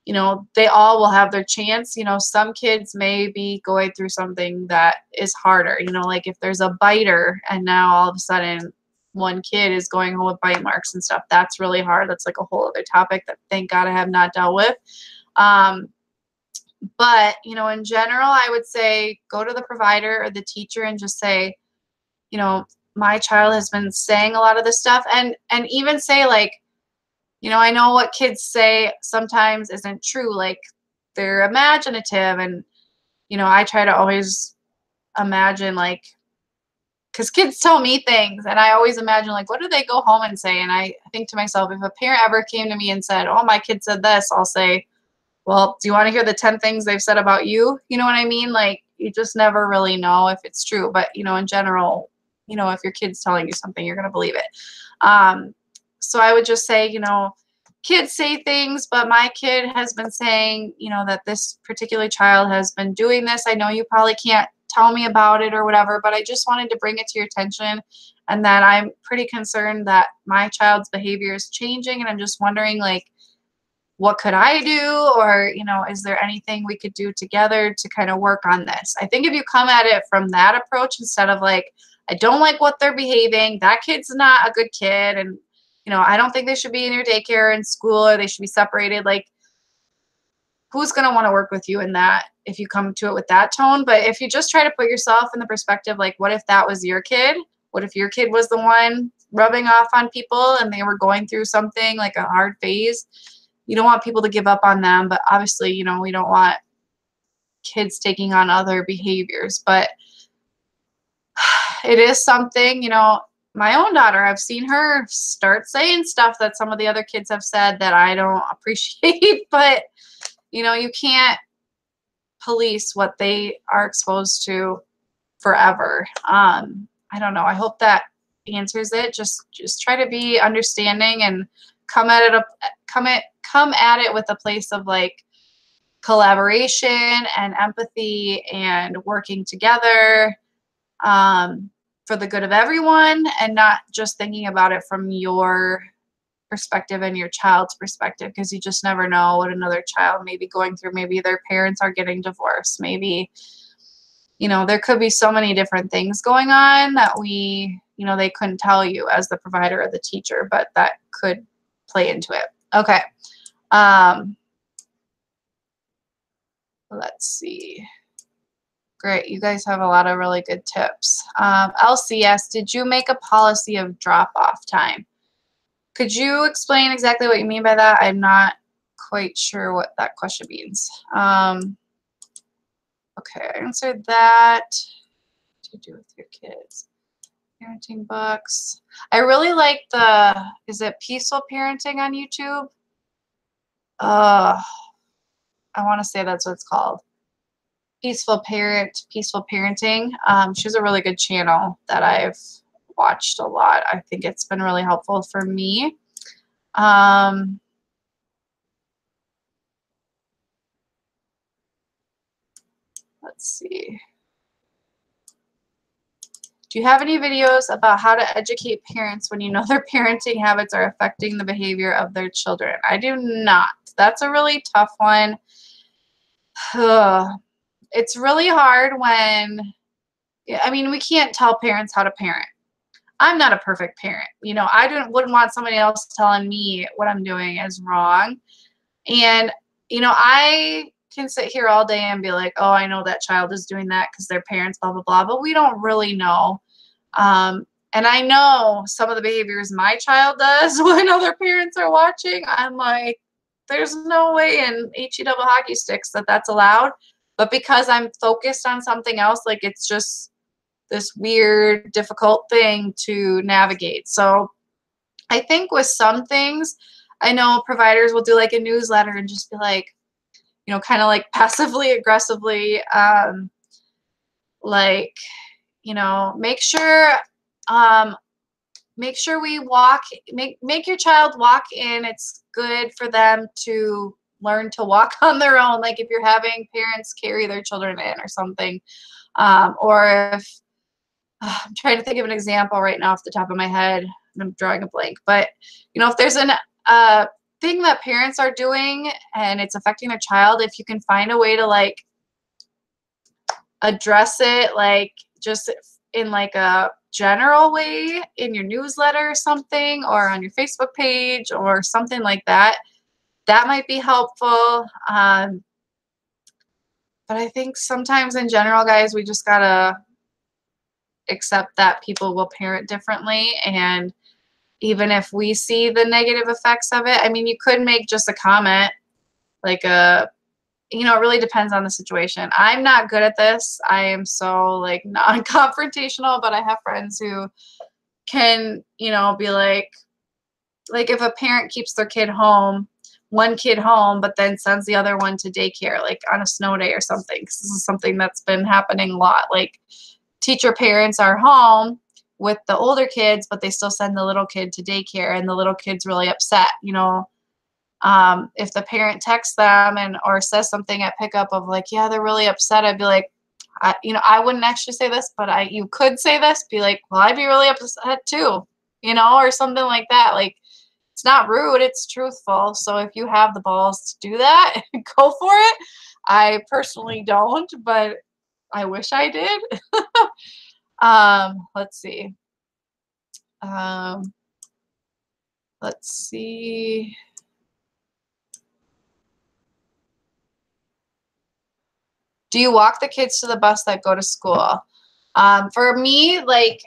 you know, they all will have their chance. You know, some kids may be going through something that is harder, you know, like if there's a biter and now all of a sudden one kid is going home with bite marks and stuff, that's really hard. That's like a whole other topic that thank God I have not dealt with. But, you know, in general, I would say go to the provider or the teacher and just say, you know, my child has been saying a lot of this stuff, and even say like, you know, I know what kids say sometimes isn't true. Like they're imaginative, and, you know, I try to always imagine, like, because kids tell me things, and I always imagine, like, what do they go home and say? And I think to myself, if a parent ever came to me and said, oh, my kid said this, I'll say, well, do you want to hear the 10 things they've said about you? You know what I mean? Like, you just never really know if it's true. But, you know, in general, you know, if your kid's telling you something, you're going to believe it. So I would just say, you know, kids say things, but my kid has been saying, you know, that this particular child has been doing this. I know you probably can't tell me about it or whatever, but I just wanted to bring it to your attention, and that I'm pretty concerned that my child's behavior is changing, and I'm just wondering, like, what could I do? Or, you know, is there anything we could do together to kind of work on this? I think if you come at it from that approach, instead of like, I don't like what they're behaving, that kid's not a good kid, and, you know, I don't think they should be in your daycare and school, or they should be separated. Like, who's going to want to work with you in that if you come to it with that tone? But if you just try to put yourself in the perspective, like, what if that was your kid? What if your kid was the one rubbing off on people and they were going through something like a hard phase, you don't want people to give up on them. But obviously, you know, we don't want kids taking on other behaviors. But it is something, you know, my own daughter, I've seen her start saying stuff that some of the other kids have said that I don't appreciate. But, you know, you can't police what they are exposed to forever. I don't know. I hope that answers it. Just try to be understanding and come at it come at it with a place of like collaboration and empathy and working together for the good of everyone, and not just thinking about it from your perspective and your child's perspective, because you just never know what another child may be going through. Maybe their parents are getting divorced. Maybe, you know, there could be so many different things going on that we, you know, they couldn't tell you as the provider or the teacher, but that could play into it. Okay. Let's see. Great. You guys have a lot of really good tips. LCS, did you make a policy of drop-off time? Could you explain exactly what you mean by that? I'm not quite sure what that question means. Okay, I answered that. What to do with your kids? Parenting books. I really like the, is it Peaceful Parenting on YouTube? I want to say that's what it's called. Peaceful Parenting. She's a really good channel that I've watched a lot. I think it's been really helpful for me. Let's see. Do you have any videos about how to educate parents when you know their parenting habits are affecting the behavior of their children? I do not. That's a really tough one. It's really hard when, I mean, we can't tell parents how to parent. I'm not a perfect parent. You know, wouldn't want somebody else telling me what I'm doing is wrong. And, you know, I can sit here all day and be like, oh, I know that child is doing that because their parents, blah, blah, blah. But we don't really know. And I know some of the behaviors my child does when other parents are watching. I'm like, there's no way in HE double hockey sticks that that's allowed. But because I'm focused on something else, like it's just this weird, difficult thing to navigate. So I think with some things, I know providers will do like a newsletter and just be like, you know, kind of like passively aggressively, like, you know, make sure we make your child walk in. It's good for them to learn to walk on their own. Like if you're having parents carry their children in or something, or if I'm trying to think of an example right now off the top of my head, and I'm drawing a blank. But you know, if there's an thing that parents are doing and it's affecting their child, if you can find a way to like address it, like just in like a general way in your newsletter or something, or on your Facebook page or something like that, that might be helpful. But I think sometimes in general, guys, we just gotta accept that people will parent differently. And even if we see the negative effects of it, I mean, you could make just a comment, like you know, it really depends on the situation. I'm not good at this. I am so like non-confrontational, but I have friends who can, you know, be like if a parent keeps their kid home, one kid home, but then sends the other one to daycare, like on a snow day or something. 'Cause this is something that's been happening a lot. Like teacher parents are home with the older kids, but they still send the little kid to daycare, and the little kid's really upset, you know. If the parent texts them or says something at pickup of like, yeah, they're really upset, I'd be like, you know, I wouldn't actually say this, but you could say this, be like, well, I'd be really upset too, you know, or something like that. Like, it's not rude, it's truthful. So if you have the balls to do that, go for it. I personally don't, but I wish I did. Let's see. Let's see. Do you walk the kids to the bus that go to school? For me, like,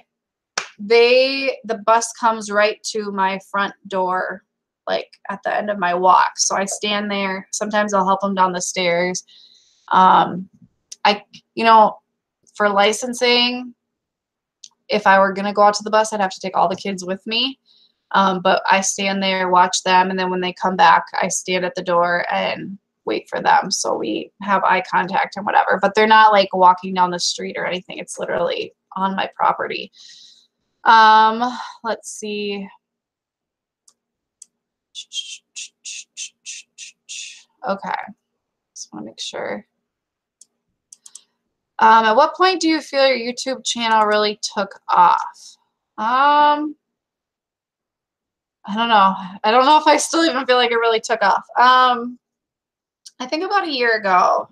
the bus comes right to my front door, like at the end of my walk. So I stand there. Sometimes I'll help them down the stairs. You know, for licensing, if I were going to go out to the bus, I'd have to take all the kids with me. But I stand there, watch them, and then when they come back, I stand at the door and wait for them. So we have eye contact and whatever. But they're not like walking down the street or anything. It's literally on my property. Let's see. Okay. Just want to make sure. At what point do you feel your YouTube channel really took off? I don't know. I don't know if I still even feel like it really took off. I think about a year ago.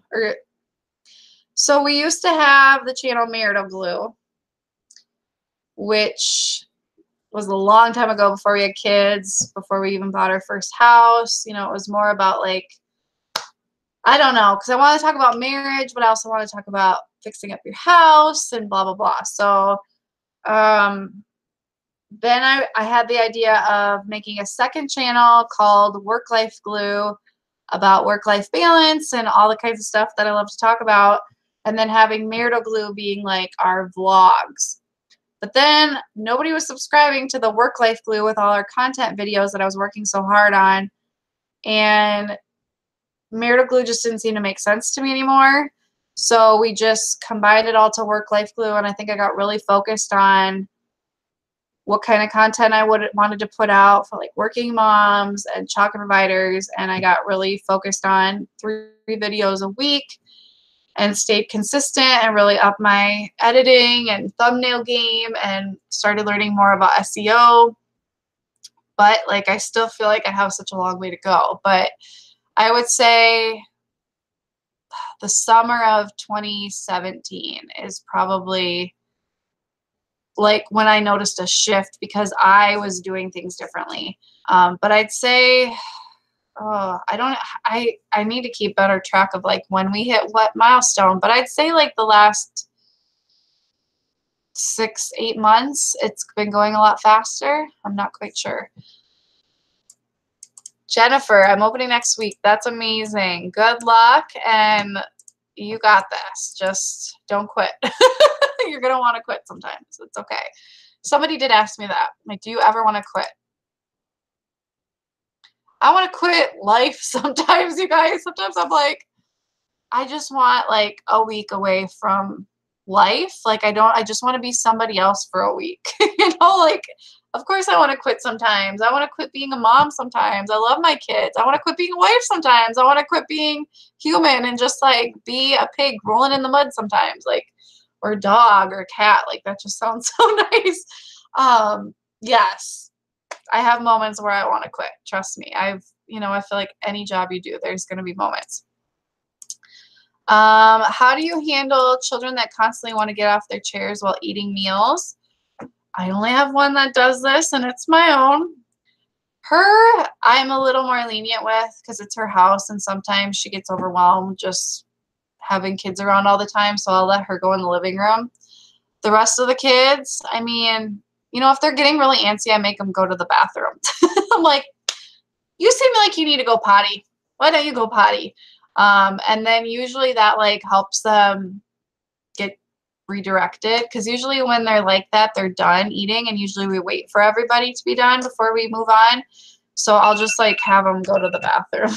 So we used to have the channel Marital Glue, which was a long time ago before we had kids, before we even bought our first house. You know, it was more about like, I don't know, because I want to talk about marriage, but I also want to talk about fixing up your house and blah, blah, blah. So then I had the idea of making a second channel called Work Life Glue, about work-life balance and all the kinds of stuff that I love to talk about, and then having Marital Glue being like our vlogs. But then nobody was subscribing to the Work Life Glue with all our content videos that I was working so hard on, and Marital Glue just didn't seem to make sense to me anymore. So we just combined it all to Work Life Glue, and I think I got really focused on what kind of content I wanted to put out for like working moms and childcare providers, and I got really focused on 3 videos a week and stayed consistent and really upped my editing and thumbnail game and started learning more about SEO. But like I still feel like I have such a long way to go. But I would say the summer of 2017 is probably like when I noticed a shift because I was doing things differently. But I'd say, I need to keep better track of like when we hit what milestone, but I'd say like the last 6-8 months, it's been going a lot faster. I'm not quite sure. Jennifer, I'm opening next week. That's amazing. Good luck, and you got this. Just don't quit. You're going to want to quit sometimes. It's okay. Somebody did ask me that. Like, do you ever want to quit? I want to quit life sometimes, you guys. Sometimes I'm like, I just want like a week away from life. Like, I just want to be somebody else for a week. You know, like, of course I want to quit sometimes. I want to quit being a mom sometimes. I love my kids. I want to quit being a wife sometimes. I want to quit being human and just like be a pig rolling in the mud sometimes. Like, or a dog or a cat. Like, that just sounds so nice. Yes, I have moments where I want to quit. Trust me. I feel like any job you do, there's going to be moments. How do you handle children that constantly want to get off their chairs while eating meals? I only have one that does this, and it's my own. Her, I'm a little more lenient with because it's her house, and sometimes she gets overwhelmed just having kids around all the time, so I'll let her go in the living room. The rest of the kids, I mean, if they're getting really antsy, I make them go to the bathroom. I'm like, you seem like you need to go potty. Why don't you go potty? And then usually that like helps them get redirected, because usually when they're like that, they're done eating, and usually we wait for everybody to be done before we move on. So I'll just like have them go to the bathroom.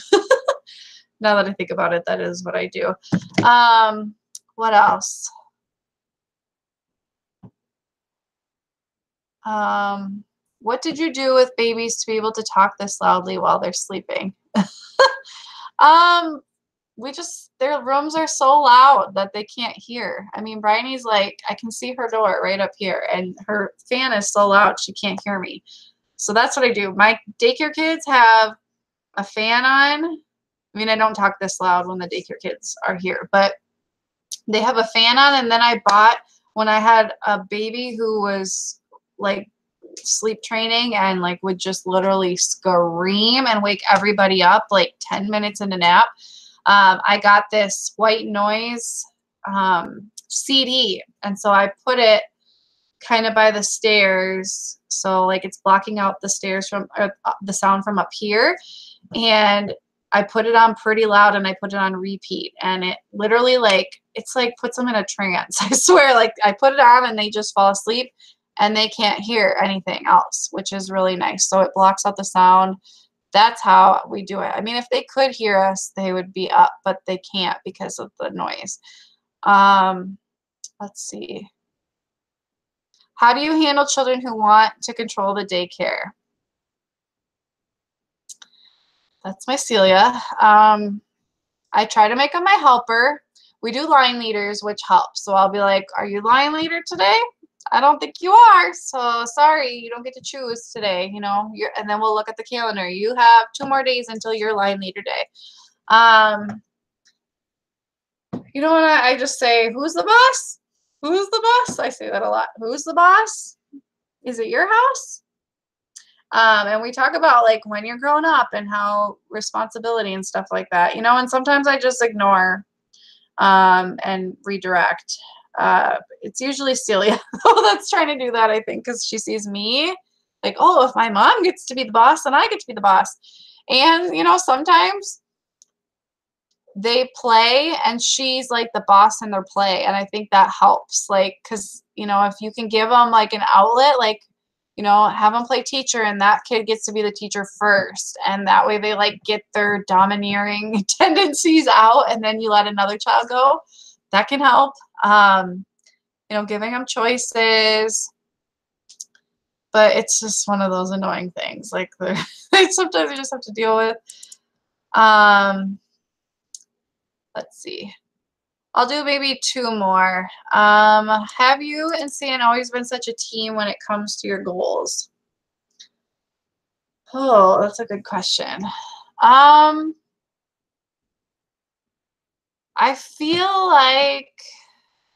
Now that I think about it, that is what I do. What else? What did you do with babies to be able to talk this loudly while they're sleeping? Their rooms are so loud that they can't hear. I mean, Bryony's like, I can see her door right up here, and her fan is so loud she can't hear me. So that's what I do. My daycare kids have a fan on. I mean, I don't talk this loud when the daycare kids are here, but they have a fan on, and then I bought, when I had a baby who was like sleep training and like would just literally scream and wake everybody up like 10 minutes into nap, I got this white noise CD, and so I put it kind of by the stairs. So like it's blocking out the stairs from the sound from up here. And I put it on pretty loud and I put it on repeat, and it literally like, it's like puts them in a trance. I swear, like I put it on and they just fall asleep and they can't hear anything else, which is really nice. So it blocks out the sound. That's how we do it. I mean, if they could hear us, they would be up, but they can't because of the noise. Let's see. How do you handle children who want to control the daycare? That's my Celia. I try to make them my helper. We do line leaders, which helps. So I'll be like, are you line leader today? I don't think you are. So sorry, you don't get to choose today. You know, and then we'll look at the calendar. You have 2 more days until your line leader day. You know what? I just say, who's the boss? Who's the boss? I say that a lot. Who's the boss? Is it your house? And we talk about like when you're growing up and how responsibility and stuff like that, you know, and sometimes I just ignore and redirect. It's usually Celia that's trying to do that, I think, because she sees me like, oh, if my mom gets to be the boss, then I get to be the boss. And, you know, sometimes they play and she's like the boss in their play. And I think that helps, like, because, you know, if you can give them like an outlet, like, you know, have them play teacher and that kid gets to be the teacher first. And that way they like get their domineering tendencies out and then you let another child go. That can help. You know, giving them choices. But it's just one of those annoying things. Like sometimes you just have to deal with. Let's see. I'll do maybe 2 more. Have you and San always been such a team when it comes to your goals? Oh, that's a good question. I feel like,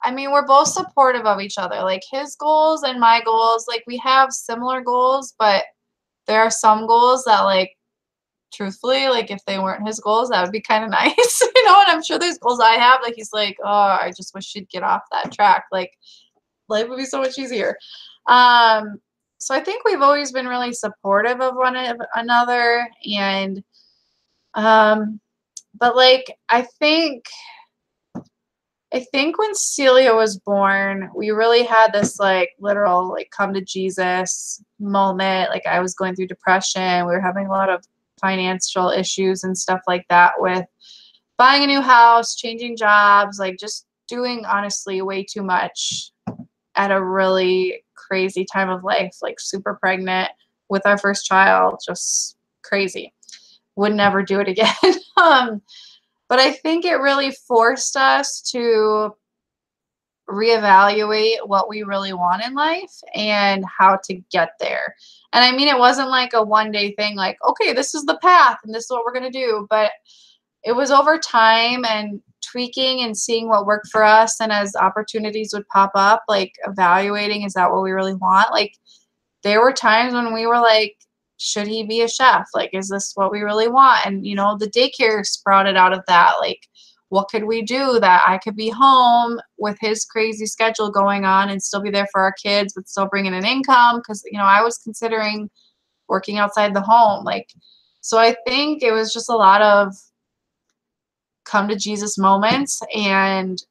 I mean, we're both supportive of each other. Like his goals and my goals, like we have similar goals, but there are some goals that like, truthfully, like if they weren't his goals, that would be kind of nice, you know. And I'm sure there's goals I have, like he's like, oh, I just wish you'd get off that track. Like life would be so much easier. So I think we've always been really supportive of one another, and but like I think when Celia was born, we really had this like literal like come to Jesus moment. Like I was going through depression. We were having a lot of financial issues and stuff like that with buying a new house, changing jobs, like just doing honestly way too much at a really crazy time of life, like super pregnant with our first child, just crazy. Would never do it again. But I think it really forced us to reevaluate what we really want in life and how to get there. And I mean, it wasn't like a one-day thing, like, okay, this is the path and this is what we're going to do. But it was over time and tweaking and seeing what worked for us. And as opportunities would pop up, like evaluating, is that what we really want? Like there were times when we were like, should he be a chef? Like, is this what we really want? And, you know, the daycare sprouted out of that. Like, what could we do that I could be home with his crazy schedule going on and still be there for our kids, but still bring in an income? Because, you know, I was considering working outside the home. Like, so I think it was just a lot of come to Jesus moments and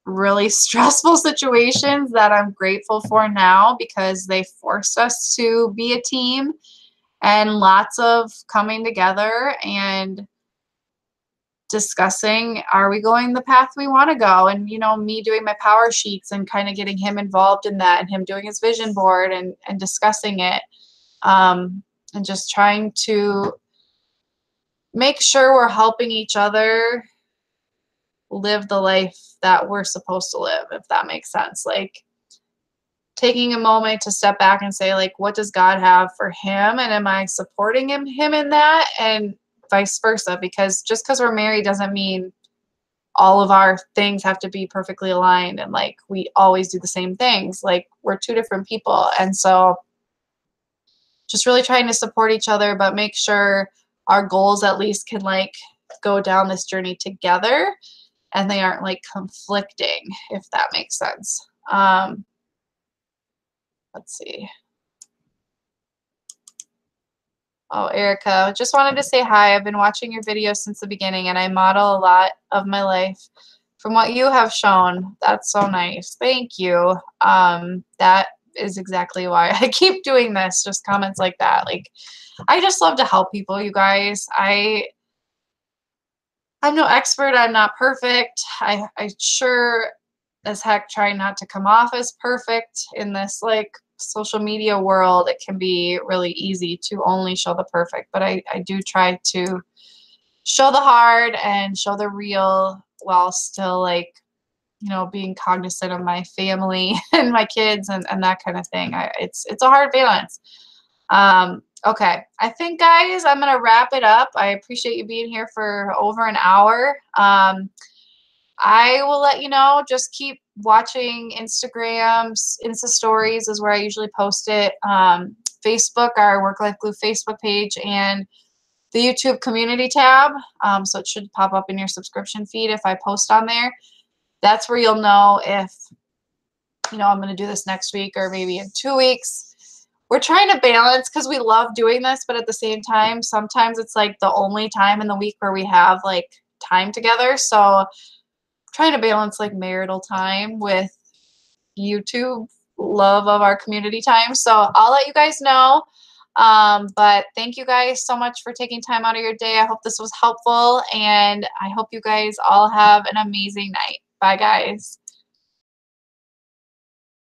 really stressful situations that I'm grateful for now because they forced us to be a team, and lots of coming together and discussing, are we going the path we want to go? And, you know, me doing my power sheets and kind of getting him involved in that and him doing his vision board and discussing it, and just trying to make sure we're helping each other live the life that we're supposed to live, if that makes sense. Like taking a moment to step back and say, like, what does God have for him? And am I supporting him in that? And vice versa, because just because we're married doesn't mean all of our things have to be perfectly aligned and like we always do the same things. Like we're 2 different people. And so just really trying to support each other, but make sure our goals at least can like go down this journey together and they aren't like conflicting, if that makes sense. Let's see. Oh, Erica, just wanted to say hi. I've been watching your videos since the beginning, and I model a lot of my life from what you have shown. That's so nice. Thank you. That is exactly why I keep doing this, just comments like that. Like, I just love to help people, you guys. I'm no expert. I'm not perfect. I sure as heck try not to come off as perfect in this like social media world. It can be really easy to only show the perfect, but I do try to show the hard and show the real while still like, you know, being cognizant of my family and my kids and that kind of thing. It's a hard balance. Okay, I think, guys, I'm going to wrap it up. I appreciate you being here for over an hour. I will let you know. Just keep watching Instagrams. Insta stories is where I usually post it. Facebook, our Work Life Glue Facebook page, and the YouTube community tab. So it should pop up in your subscription feed if I post on there. That's where you'll know if, you know, I'm going to do this next week or maybe in 2 weeks. We're trying to balance because we love doing this, but at the same time, sometimes it's like the only time in the week where we have like time together. So trying to balance like marital time with YouTube love of our community time. So I'll let you guys know. But thank you guys so much for taking time out of your day. I hope this was helpful, and I hope you guys all have an amazing night. Bye, guys.